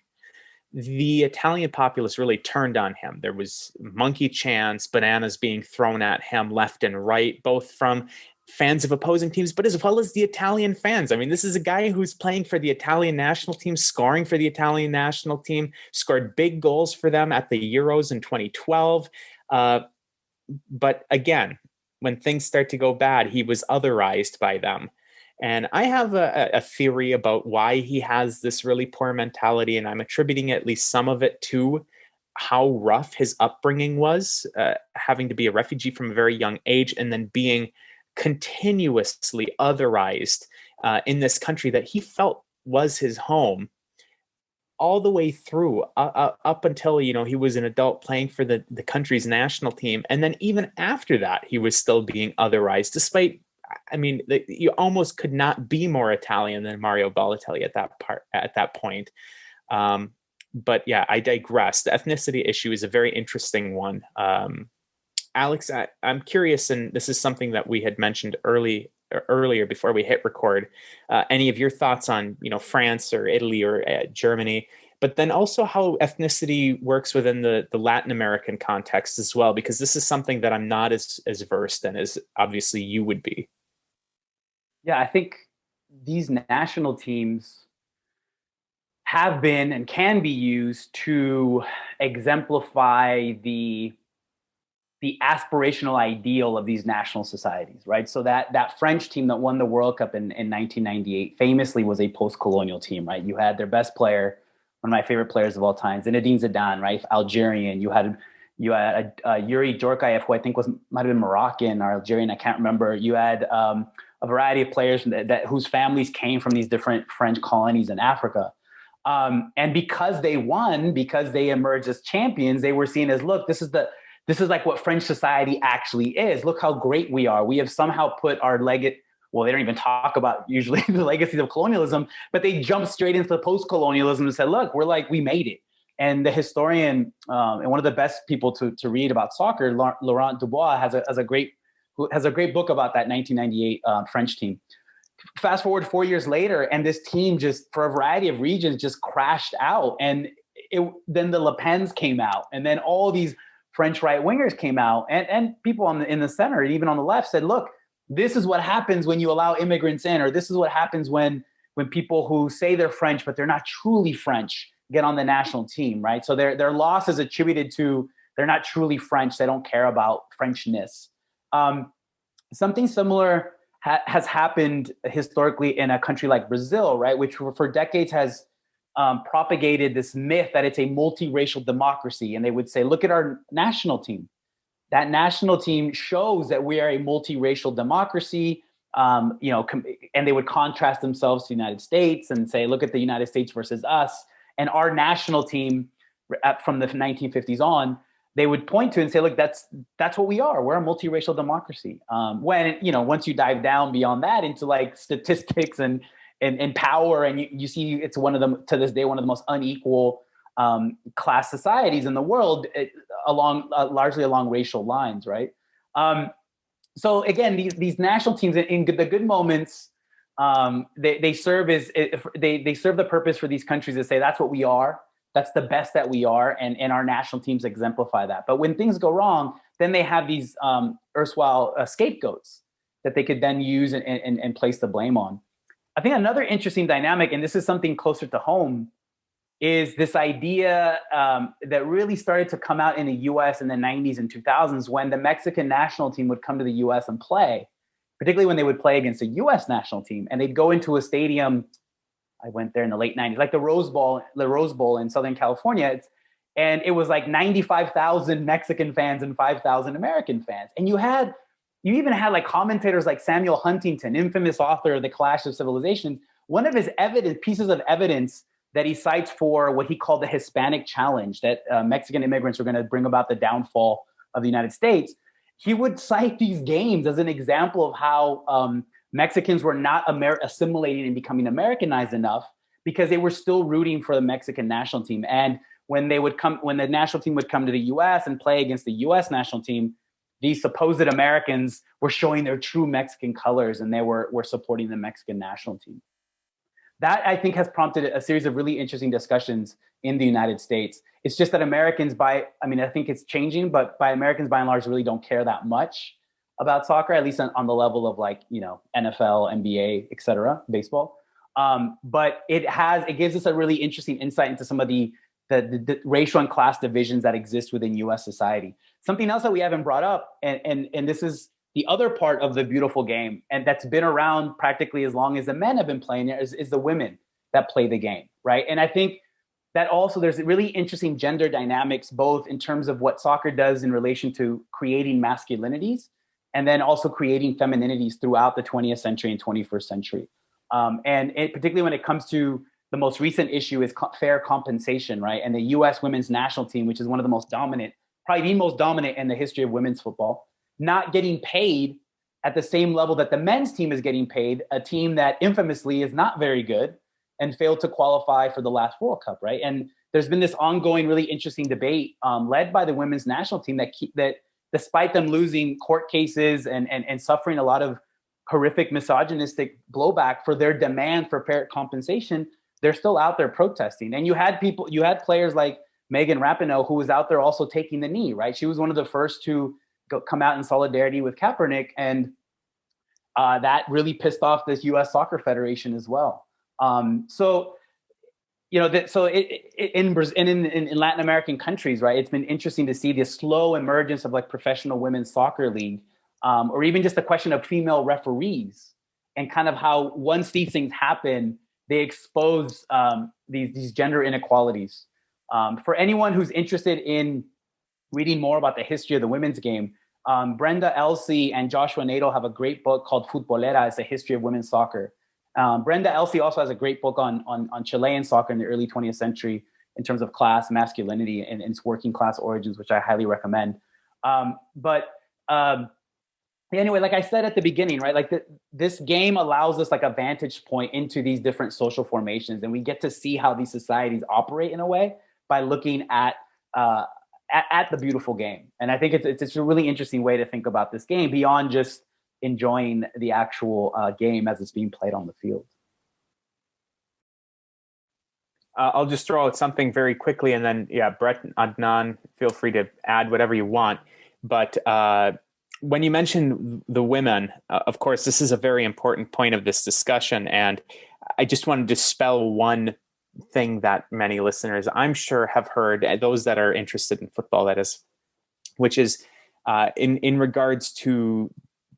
the Italian populace really turned on him. There was monkey chants, bananas being thrown at him left and right, both from fans of opposing teams, but as well as the Italian fans. I mean, this is a guy who's playing for the Italian national team, scoring for the Italian national team, scored big goals for them at the Euros in 2012. But again, when things start to go bad, he was otherized by them. And I have a theory about why he has this really poor mentality, and I'm attributing at least some of it to how rough his upbringing was, having to be a refugee from a very young age and then being continuously otherized in this country that he felt was his home all the way through, up until, he was an adult playing for the country's national team. And then even after that, he was still being otherized, despite, you almost could not be more Italian than Mario Balotelli at that point. But yeah, I digress. The ethnicity issue is a very interesting one. Alex, I'm curious, and this is something that we had mentioned earlier before we hit record. Any of your thoughts on, France or Italy or Germany, but then also how ethnicity works within the Latin American context as well, because this is something that I'm not as versed in as obviously you would be. Yeah, I think these national teams have been and can be used to exemplify the aspirational ideal of these national societies, right? So that French team that won the World Cup in 1998 famously was a post-colonial team, right? You had their best player, one of my favorite players of all time, Zinedine Zidane, right? Algerian. You had Yuri Djorkaeff, who I think might have been Moroccan or Algerian, I can't remember. You had a variety of players whose families came from these different French colonies in Africa. And because they won, because they emerged as champions, they were seen as, look, this is like what French society actually is. Look how great we are. We have somehow put our legacy. Well, they don't even talk about usually the legacies of colonialism, but they jump straight into post-colonialism and said, look, we made it. And the historian and one of the best people to read about soccer, Laurent Dubois, has a great book about that 1998 French team. Fast forward 4 years later, and this team just, for a variety of reasons, just crashed out. And then the Le Pens came out, and then all these French right wingers came out, and people in the center and even on the left said, look, this is what happens when you allow immigrants in, or this is what happens when people who say they're French but they're not truly French get on the national team, right? So their loss is attributed to they're not truly French. They don't care about Frenchness. Something similar has happened historically in a country like Brazil, right? Which for decades has propagated this myth that it's a multiracial democracy. And they would say, look at our national team. That national team shows that we are a multiracial democracy, and they would contrast themselves to the United States and say, look at the United States versus us. And our national team from the 1950s on, they would point to and say, look, that's what we are. We're a multiracial democracy. Once you dive down beyond that into like statistics and power, and you see it's to this day, one of the most unequal class societies in the world, largely along racial lines, right? So again, these national teams in the good moments, they serve the purpose for these countries to say that's what we are. That's the best that we are, and our national teams exemplify that. But when things go wrong, then they have these erstwhile scapegoats that they could then use and place the blame on. I think another interesting dynamic, and this is something closer to home, is this idea that really started to come out in the US in the 90s and 2000s when the Mexican national team would come to the US and play, particularly when they would play against a US national team. And they'd go into a stadium, I went there in the late 90s, like the Rose Bowl in Southern California. And it was like 95,000 Mexican fans and 5,000 American fans. And you even had like commentators like Samuel Huntington, infamous author of The Clash of Civilizations. One of his pieces of evidence that he cites for what he called the Hispanic challenge, that Mexican immigrants were going to bring about the downfall of the United States. He would cite these games as an example of how Mexicans were not assimilating and becoming Americanized enough because they were still rooting for the Mexican national team. And when the national team would come to the US and play against the US national team, these supposed Americans were showing their true Mexican colors and they were supporting the Mexican national team. That, I think, has prompted a series of really interesting discussions in the United States. It's just that Americans I think it's changing, but Americans by and large really don't care that much about soccer, at least on the level of like, NFL, NBA, et cetera, baseball. But it gives us a really interesting insight into some of the racial and class divisions that exist within US society. Something else that we haven't brought up, and this is the other part of the beautiful game, and that's been around practically as long as the men have been playing it, is the women that play the game, right? And I think that also there's really interesting gender dynamics, both in terms of what soccer does in relation to creating masculinities, and then also creating femininities throughout the 20th century and 21st century. Particularly when it comes to the most recent issue is fair compensation, right? And the US women's national team, which is one of the most dominant, probably the most dominant in the history of women's football, not getting paid at the same level that the men's team is getting paid, a team that infamously is not very good and failed to qualify for the last World Cup, right? And there's been this ongoing, really interesting debate led by the women's national team that despite them losing court cases and suffering a lot of horrific misogynistic blowback for their demand for fair compensation, they're still out there protesting. And you had players like Megan Rapinoe, who was out there also taking the knee, right? She was one of the first to come out in solidarity with Kaepernick, and that really pissed off this U.S. Soccer Federation as well. In Latin American countries, right, it's been interesting to see the slow emergence of like professional women's soccer league, or even just the question of female referees, and kind of how once these things happen, they expose these gender inequalities. For anyone who's interested in reading more about the history of the women's game, Brenda Elsey and Joshua Nadel have a great book called Futbolera. It's a history of women's soccer. Brenda Elsey also has a great book on Chilean soccer in the early 20th century in terms of class, masculinity, and its working class origins, which I highly recommend. Anyway, like I said at the beginning, right, like this game allows us like a vantage point into these different social formations, and we get to see how these societies operate in a way by looking at the beautiful game. And I think it's a really interesting way to think about this game beyond just enjoying the actual game as it's being played on the field. I'll just throw out something very quickly, and then, Breht and Adnan, feel free to add whatever you want. But when you mentioned the women, of course, this is a very important point of this discussion. And I just wanted to dispel one thing that many listeners, I'm sure, have heard, those that are interested in football, that is, which is in regards to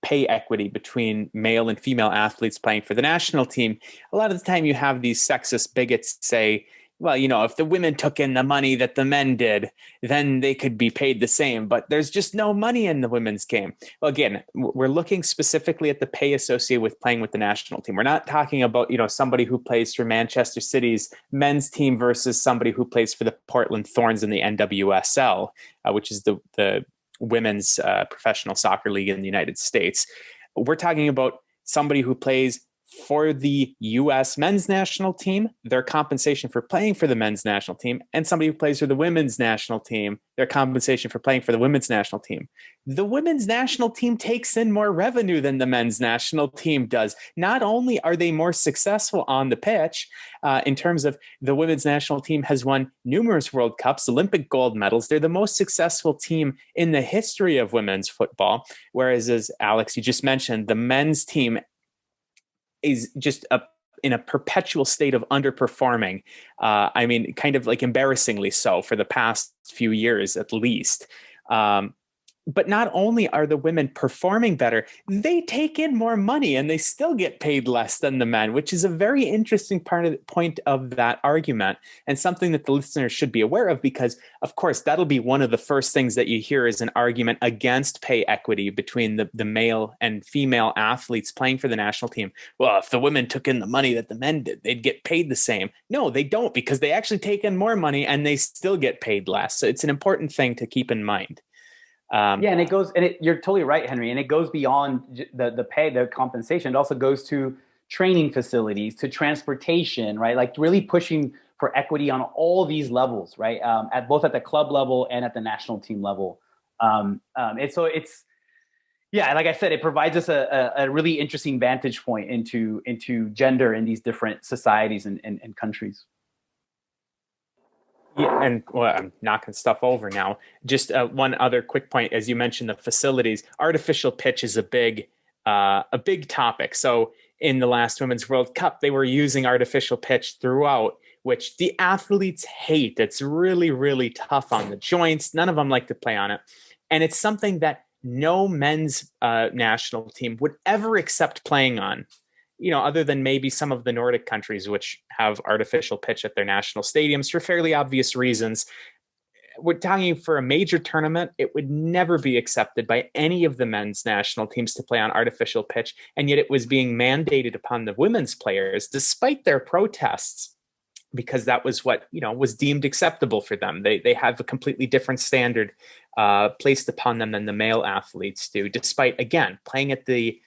pay equity between male and female athletes playing for the national team. A lot of the time you have these sexist bigots say, well, if the women took in the money that the men did, then they could be paid the same. But there's just no money in the women's game. Well, again, we're looking specifically at the pay associated with playing with the national team. We're not talking about, somebody who plays for Manchester City's men's team versus somebody who plays for the Portland Thorns in the NWSL, which is the women's professional soccer league in the United States. We're talking about somebody who plays for the U.S. men's national team, their compensation for playing for the men's national team, and somebody who plays for the women's national team, their compensation for playing for the women's national team. The women's national team takes in more revenue than the men's national team does. Not only are they more successful on the pitch, in terms of the women's national team has won numerous World Cups, Olympic gold medals. They're the most successful team in the history of women's football. Whereas, as Alex, you just mentioned, the men's team is just in a perpetual state of underperforming. I mean, kind of like embarrassingly so for the past few years, at least. But not only are the women performing better, they take in more money and they still get paid less than the men, which is a very interesting point of that argument, and something that the listeners should be aware of, because, of course, that'll be one of the first things that you hear is an argument against pay equity between the male and female athletes playing for the national team. Well, if the women took in the money that the men did, they'd get paid the same. No, they don't, because they actually take in more money and they still get paid less. So it's an important thing to keep in mind. You're totally right, Henry. And it goes beyond the pay, the compensation. It also goes to training facilities, to transportation, right? Like really pushing for equity on all these levels, right? At both at the club level and at the national team level. Like I said, it provides us a really interesting vantage point into gender in these different societies and countries. Yeah, and well, I'm knocking stuff over now. Just one other quick point, as you mentioned, the facilities. Artificial pitch is a big topic. So in the last Women's World Cup, they were using artificial pitch throughout, which the athletes hate. It's really, really tough on the joints. None of them like to play on it, and it's something that no men's national team would ever accept playing on. Other than maybe some of the Nordic countries, which have artificial pitch at their national stadiums for fairly obvious reasons. We're talking for a major tournament, it would never be accepted by any of the men's national teams to play on artificial pitch. And yet it was being mandated upon the women's players, despite their protests, because that was what, was deemed acceptable for them. They have a completely different standard placed upon them than the male athletes do, despite, again, playing at the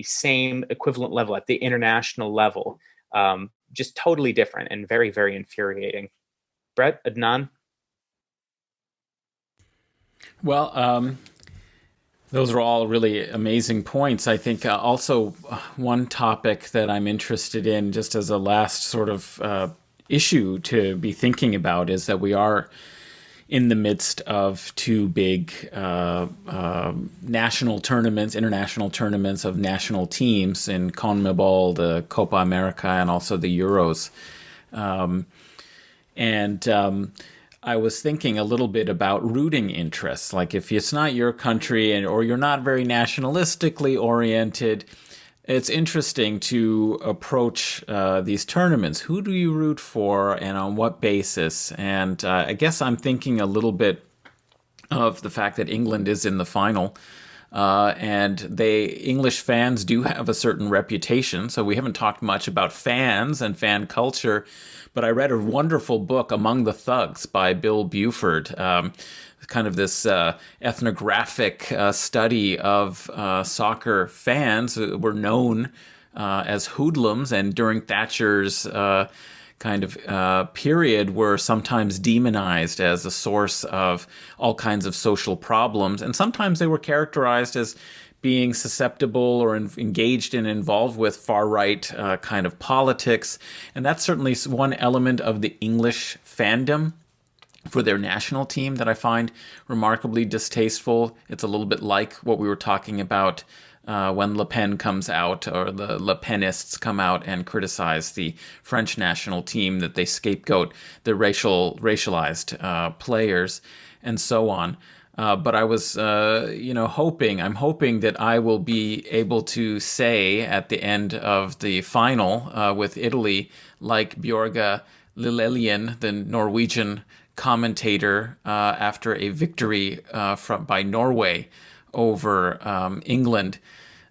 same equivalent level at the international level. Just totally different and very, very infuriating. Breht, Adnan? Well, those are all really amazing points. I think also one topic that I'm interested in, just as a last sort of issue to be thinking about, is that we are in the midst of two big national tournaments, international tournaments of national teams in CONMEBOL, the Copa America, and also the Euros. I was thinking a little bit about rooting interests. Like if it's not your country or you're not very nationalistically oriented, it's interesting to approach these tournaments. Who do you root for and on what basis? And I guess I'm thinking a little bit of the fact that England is in the final. And English fans do have a certain reputation. So we haven't talked much about fans and fan culture. But I read a wonderful book, Among the Thugs, by Bill Buford. Kind of this ethnographic study of soccer fans who were known as hoodlums, and during Thatcher's kind of period were sometimes demonized as a source of all kinds of social problems. And sometimes they were characterized as being susceptible or engaged and involved with far-right kind of politics. And that's certainly one element of the English fandom for their national team that I find remarkably distasteful. It's a little bit like what we were talking about when Le Pen comes out, or the Le Penists come out and criticize the French national team, that they scapegoat the racialized players and so on. But I was, I'm hoping that I will be able to say at the end of the final with Italy, like Bjørge Lillelien, the Norwegian commentator after a victory by Norway over England.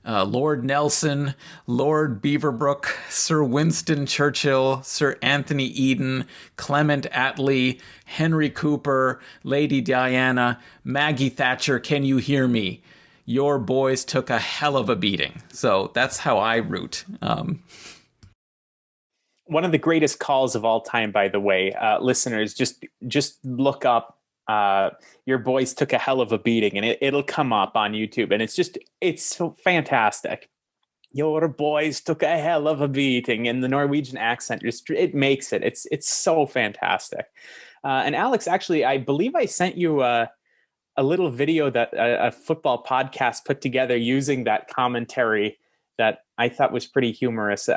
Lord Nelson, Lord Beaverbrook, Sir Winston Churchill, Sir Anthony Eden, Clement Attlee, Henry Cooper, Lady Diana, Maggie Thatcher, can you hear me? Your boys took a hell of a beating. So that's how I root. One of the greatest calls of all time, by the way, listeners, just look up your boys took a hell of a beating, and it'll come up on YouTube, and it's so fantastic. Your boys took a hell of a beating, and the Norwegian accent it makes it. It's so fantastic. And Alex, actually, I believe I sent you a little video that a football podcast put together using that commentary that I thought was pretty humorous.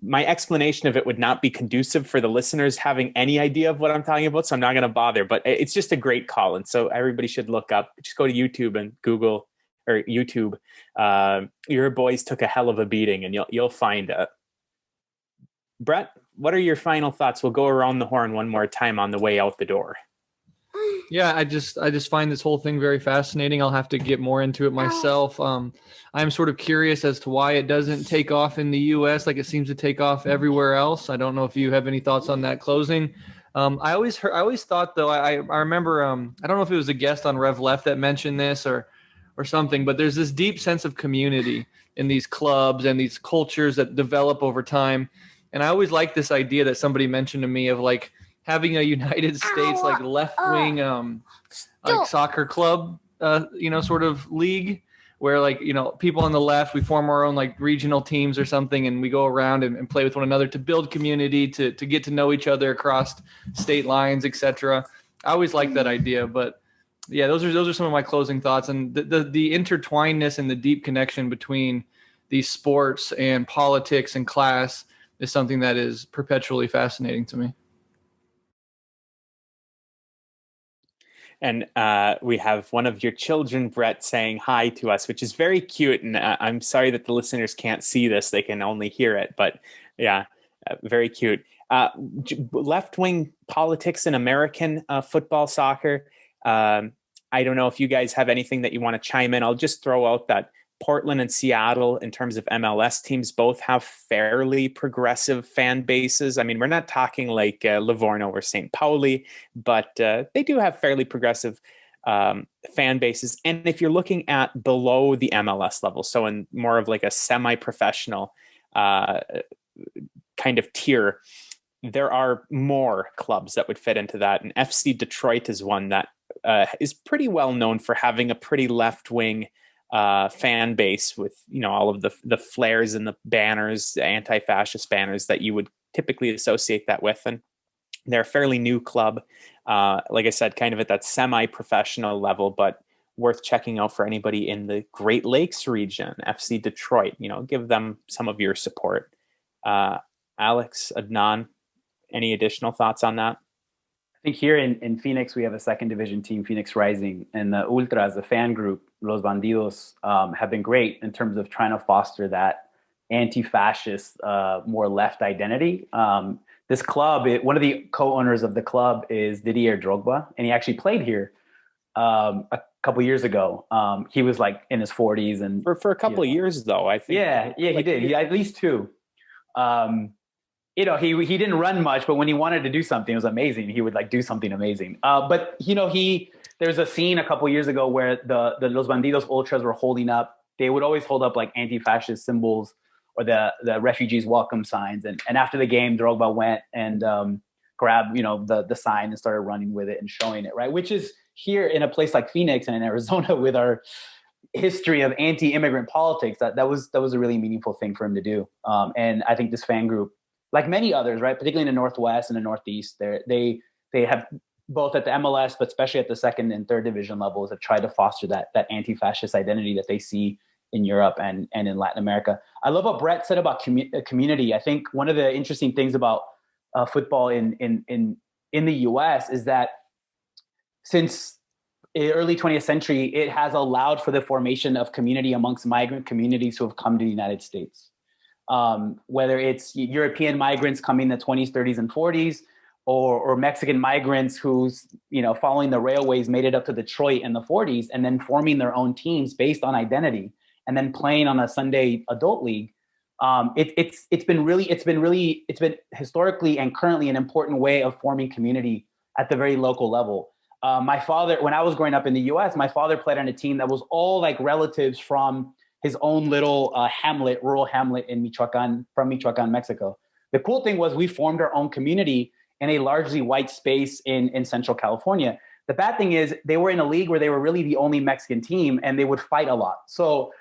My explanation of it would not be conducive for the listeners having any idea of what I'm talking about, so I'm not going to bother. But it's just a great call, and so everybody should look up. Just go to YouTube and Google or YouTube. Your boys took a hell of a beating, and you'll find it. Breht, what are your final thoughts? We'll go around the horn one more time on the way out the door. Yeah, I just find this whole thing very fascinating. I'll have to get more into it myself. I'm sort of curious as to why it doesn't take off in the U.S. like it seems to take off everywhere else. I don't know if you have any thoughts on that closing. I always thought though. I remember. I don't know if it was a guest on Rev Left that mentioned this or something, but there's this deep sense of community in these clubs and these cultures that develop over time. And I always like this idea that somebody mentioned to me of like having a United States like left wing like soccer club, sort of league where like, people on the left, we form our own like regional teams or something, and we go around and play with one another to build community, to get to know each other across state lines, etc. I always like that idea, but yeah, those are some of my closing thoughts. And the intertwinedness and the deep connection between these sports and politics and class is something that is perpetually fascinating to me. And we have one of your children, Breht, saying hi to us, which is very cute. And I'm sorry that the listeners can't see this. They can only hear it. But yeah, very cute. Left-wing politics in American football, soccer. I don't know if you guys have anything that you want to chime in. I'll just throw out that Portland and Seattle, in terms of MLS teams, both have fairly progressive fan bases. I mean, we're not talking like Livorno or St. Pauli, but they do have fairly progressive fan bases. And if you're looking at below the MLS level, so in more of like a semi-professional kind of tier, there are more clubs that would fit into that. And FC Detroit is one that is pretty well known for having a pretty left-wing fan base with, all of the flares and the banners, the anti-fascist banners that you would typically associate that with. And they're a fairly new club. Like I said, kind of at that semi-professional level, but worth checking out for anybody in the Great Lakes region, FC Detroit. Give them some of your support. Alex, Adnan, any additional thoughts on that? I think here in Phoenix, we have a second division team, Phoenix Rising, and the Ultras, the fan group, Los Bandidos, have been great in terms of trying to foster that anti-fascist, more left identity. This club, one of the co-owners of the club is Didier Drogba, and he actually played here a couple years ago. He was like in his 40s, and for a couple of years though, I think. Yeah, he did. He at least two. He didn't run much, but when he wanted to do something, it was amazing. He would like do something amazing. But there's a scene a couple years ago where the Los Bandidos Ultras were holding up. They would always hold up like anti-fascist symbols or the refugees welcome signs. And after the game, Drogba went and grabbed, the sign and started running with it and showing it, right? Which is here in a place like Phoenix and in Arizona with our history of anti-immigrant politics, that was a really meaningful thing for him to do. And I think this fan group, like many others, right, particularly in the Northwest and the Northeast, they have both at the MLS, but especially at the second and third division levels, have tried to foster that anti-fascist identity that they see in Europe and in Latin America. I love what Breht said about community. I think one of the interesting things about football in the U.S. is that since early 20th century, it has allowed for the formation of community amongst migrant communities who have come to the United States. Whether it's European migrants coming in the 20s, 30s, and 40s, or Mexican migrants who's, following the railways made it up to Detroit in the 40s and then forming their own teams based on identity and then playing on a Sunday adult league. It's been historically and currently an important way of forming community at the very local level. My father, when I was growing up in the US, my father played on a team that was all like relatives from his own little rural hamlet in Michoacan, from Michoacan, Mexico. The cool thing was we formed our own community in a largely white space in Central California. The bad thing is they were in a league where they were really the only Mexican team and they would fight a lot. So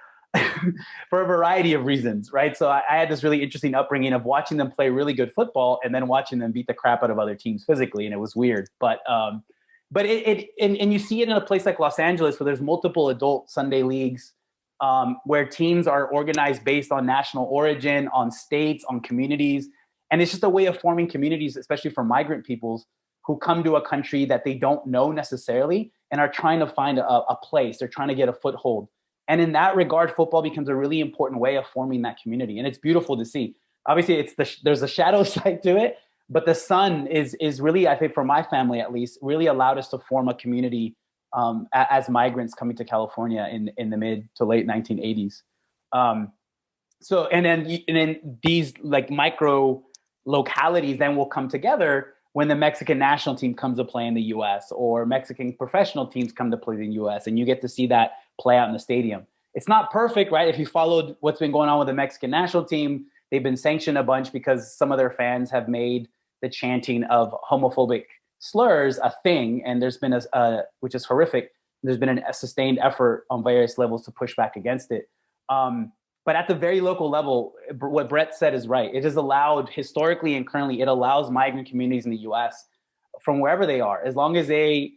for a variety of reasons, right? So I had this really interesting upbringing of watching them play really good football and then watching them beat the crap out of other teams physically. And it was weird. But you see it in a place like Los Angeles where there's multiple adult Sunday leagues where teams are organized based on national origin, on states, on communities. And it's just a way of forming communities, especially for migrant peoples who come to a country that they don't know necessarily and are trying to find a place. They're trying to get a foothold. And in that regard, football becomes a really important way of forming that community. And it's beautiful to see. Obviously, there's a shadow side to it, but the sun is really, I think for my family at least, really allowed us to form a community as migrants coming to California in the mid to late 1980s. And then these like micro localities then will come together when the Mexican national team comes to play in the US or Mexican professional teams come to play in the US, and you get to see that play out in the stadium. It's not perfect, right? If you followed what's been going on with the Mexican national team, they've been sanctioned a bunch because some of their fans have made the chanting of homophobic slurs a thing, and there's been which is horrific. There's been a sustained effort on various levels to push back against it. But at the very local level, what Breht said is right. It has allowed, historically and currently, it allows migrant communities in the U.S. from wherever they are, as long as they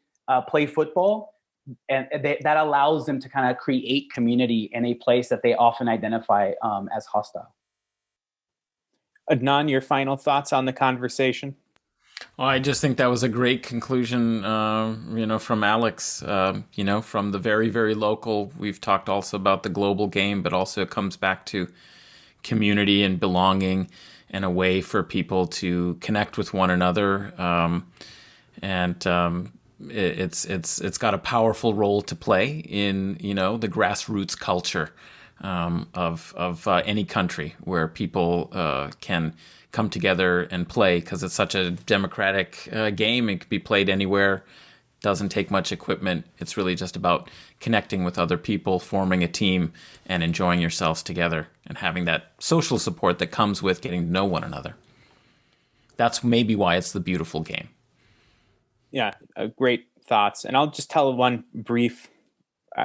play football, and that allows them to kind of create community in a place that they often identify as hostile. Adnan, your final thoughts on the conversation? Well, I just think that was a great conclusion, from Alex. From the very, very local, we've talked also about the global game, but also it comes back to community and belonging and a way for people to connect with one another. It's got a powerful role to play in, the grassroots culture of any country where people can come together and play, because it's such a democratic game. It could be played anywhere. Doesn't take much equipment. It's really just about connecting with other people, forming a team, and enjoying yourselves together, and having that social support that comes with getting to know one another. That's maybe why it's the beautiful game. Yeah, great thoughts. And I'll just tell one brief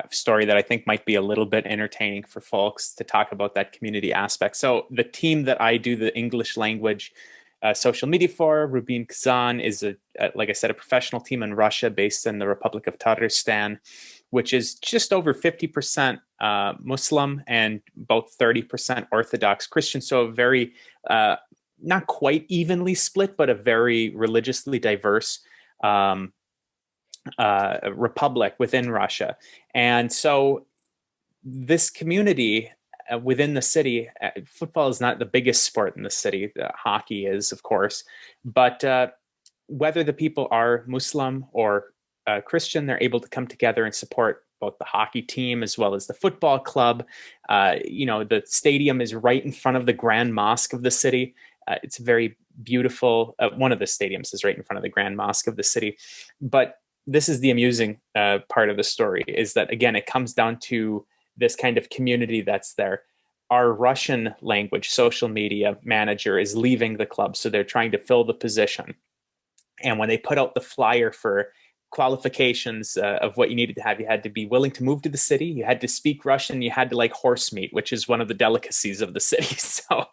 story that I think might be a little bit entertaining for folks to talk about that community aspect. So the team that I do the English language social media for, Rubin Kazan, is like I said, a professional team in Russia based in the Republic of Tatarstan, which is just over 50% Muslim and about 30% Orthodox Christian. So a very, not quite evenly split, but a very religiously diverse republic within Russia. And so this community within the city, football is not the biggest sport in the city. Hockey is, of course, but whether the people are Muslim or Christian, they're able to come together and support both the hockey team as well as the football club. The stadium is right in front of the Grand Mosque of the city. It's very beautiful. One of the stadiums is right in front of the Grand Mosque of the city. But this is the amusing part of the story, is that, again, it comes down to this kind of community that's there. Our Russian language social media manager is leaving the club, so they're trying to fill the position. And when they put out the flyer for qualifications of what you needed to have, you had to be willing to move to the city, you had to speak Russian, you had to like horse meat, which is one of the delicacies of the city. So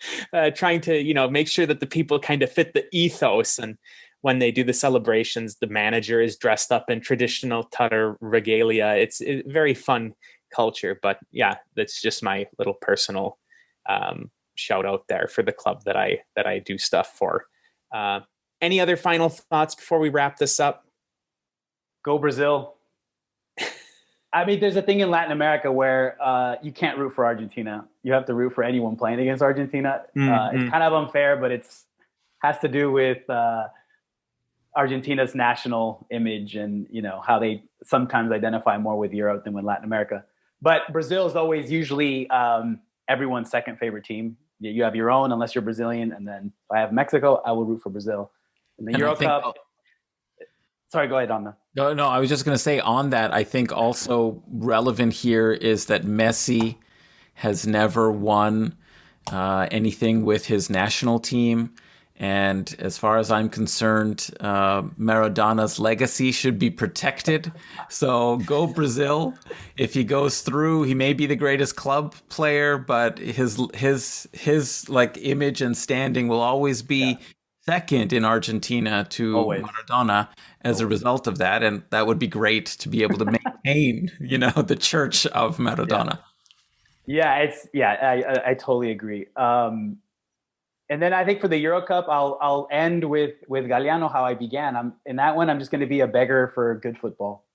trying to, make sure that the people kind of fit the ethos. And when they do the celebrations, the manager is dressed up in traditional Tatar regalia. It's a very fun culture. But yeah, that's just my little personal shout out there for the club that I do stuff for. Any other final thoughts before we wrap this up? Go Brazil. I mean, there's a thing in Latin America where you can't root for Argentina. You have to root for anyone playing against Argentina. It's kind of unfair, but has to do with Argentina's national image and, how they sometimes identify more with Europe than with Latin America. But Brazil is always usually everyone's second favorite team. You have your own, unless you're Brazilian. And then if I have Mexico, I will root for Brazil. And the Euro Cup. Sorry, go ahead, Anna. No, I was just going to say on that, I think also relevant here is that Messi has never won anything with his national team. And as far as I'm concerned, Maradona's legacy should be protected. So go Brazil. If he goes through, he may be the greatest club player, but his like image and standing will always be second in Argentina to Maradona as a result of that. And that would be great to be able to maintain, the church of Maradona. I totally agree. And then I think for the Euro Cup, I'll end with Galliano, how I began. In that one, I'm just going to be a beggar for good football.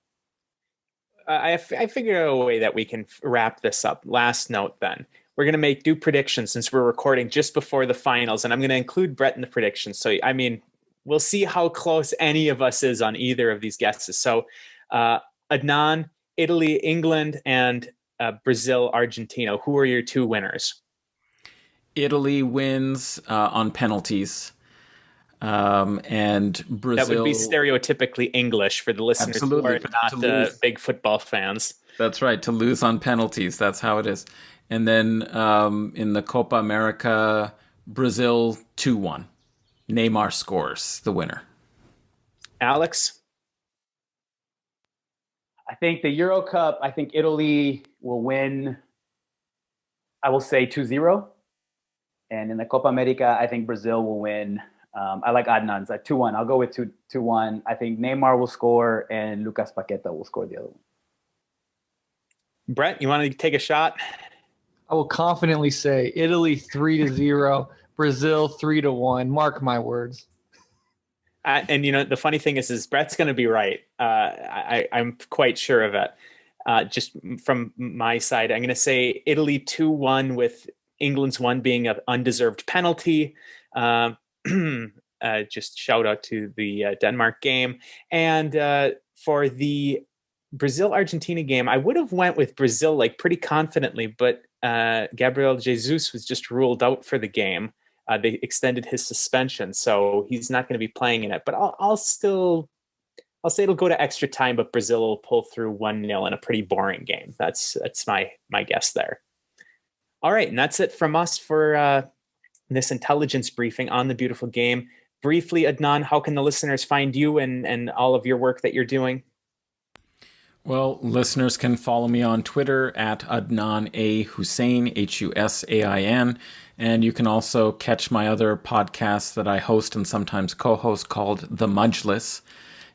I figured out a way that we can wrap this up. Last note, then. We're going to do predictions since we're recording just before the finals, and I'm going to include Breht in the predictions. So, I mean, we'll see how close any of us is on either of these guesses. So, Adnan, Italy, England, and Brazil, Argentina. Who are your two winners? Italy wins on penalties. And Brazil. That would be stereotypically English for the listeners who are not big football fans. That's right, to lose on penalties. That's how it is. And then in the Copa America, Brazil 2-1. Neymar scores the winner. Alex? I think the Euro Cup, I think Italy will win, I will say 2-0. And in the Copa America, I think Brazil will win. I like Adnan's at 2-1. I'll go with 2-1. I think Neymar will score and Lucas Paqueta will score the other one. Breht, you want to take a shot? I will confidently say Italy 3-0, Brazil 3-1. Mark my words. And the funny thing is Brett's going to be right. I'm quite sure of it. Just from my side, I'm going to say Italy 2-1 with England's one being an undeserved penalty. Just shout out to the Denmark game. And for the Brazil-Argentina game, I would have went with Brazil pretty confidently, but Gabriel Jesus was just ruled out for the game. They extended his suspension, so he's not going to be playing in it. But I'll say it'll go to extra time, but Brazil will pull through 1-0 in a pretty boring game. That's my guess there. All right, and that's it from us for this intelligence briefing on the beautiful game. Briefly, Adnan, how can the listeners find you and all of your work that you're doing? Well, listeners can follow me on Twitter at Adnan A. Husain, Husain. And you can also catch my other podcast that I host and sometimes co-host called The Majlis.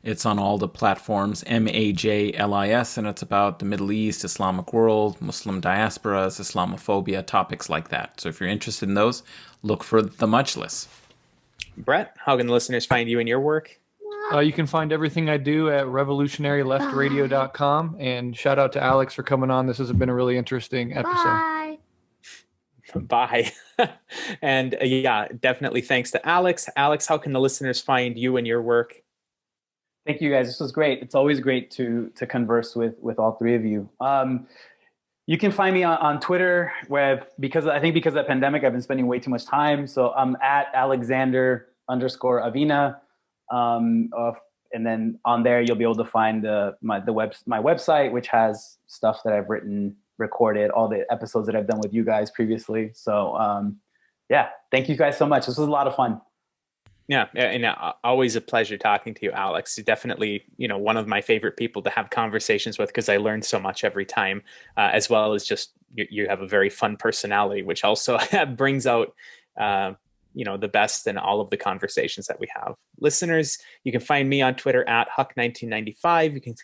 It's on all the platforms, Majlis, and it's about the Middle East, Islamic world, Muslim diasporas, Islamophobia, topics like that. So if you're interested in those, look for The Majlis. Breht, how can the listeners find you and your work? You can find everything I do at revolutionaryleftradio.com. And shout out to Alex for coming on. This has been a really interesting episode. Bye. And definitely thanks to Alex. Alex, how can the listeners find you and your work? Thank you, guys. This was great. It's always great to converse with all three of you. You can find me on Twitter, where because of the pandemic, I've been spending way too much time. So I'm at Alexander_Aviña. And then on there, you'll be able to find my website, which has stuff that I've written, recorded, all the episodes that I've done with you guys previously. So thank you guys so much. This was a lot of fun. Yeah, and always a pleasure talking to you, Alex. You're definitely, one of my favorite people to have conversations with because I learn so much every time, as well as just you have a very fun personality, which also brings out, the best in all of the conversations that we have. Listeners, you can find me on Twitter at Huck1995. You can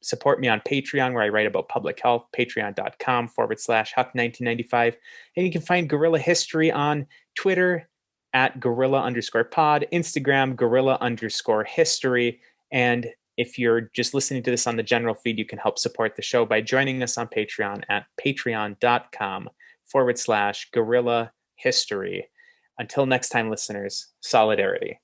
support me on Patreon, where I write about public health, patreon.com/Huck1995. And you can find Guerrilla History on Twitter at Guerrilla_pod, Instagram, Guerrilla_history. And if you're just listening to this on the general feed, you can help support the show by joining us on Patreon at patreon.com/Guerrilla History. Until next time, listeners, solidarity.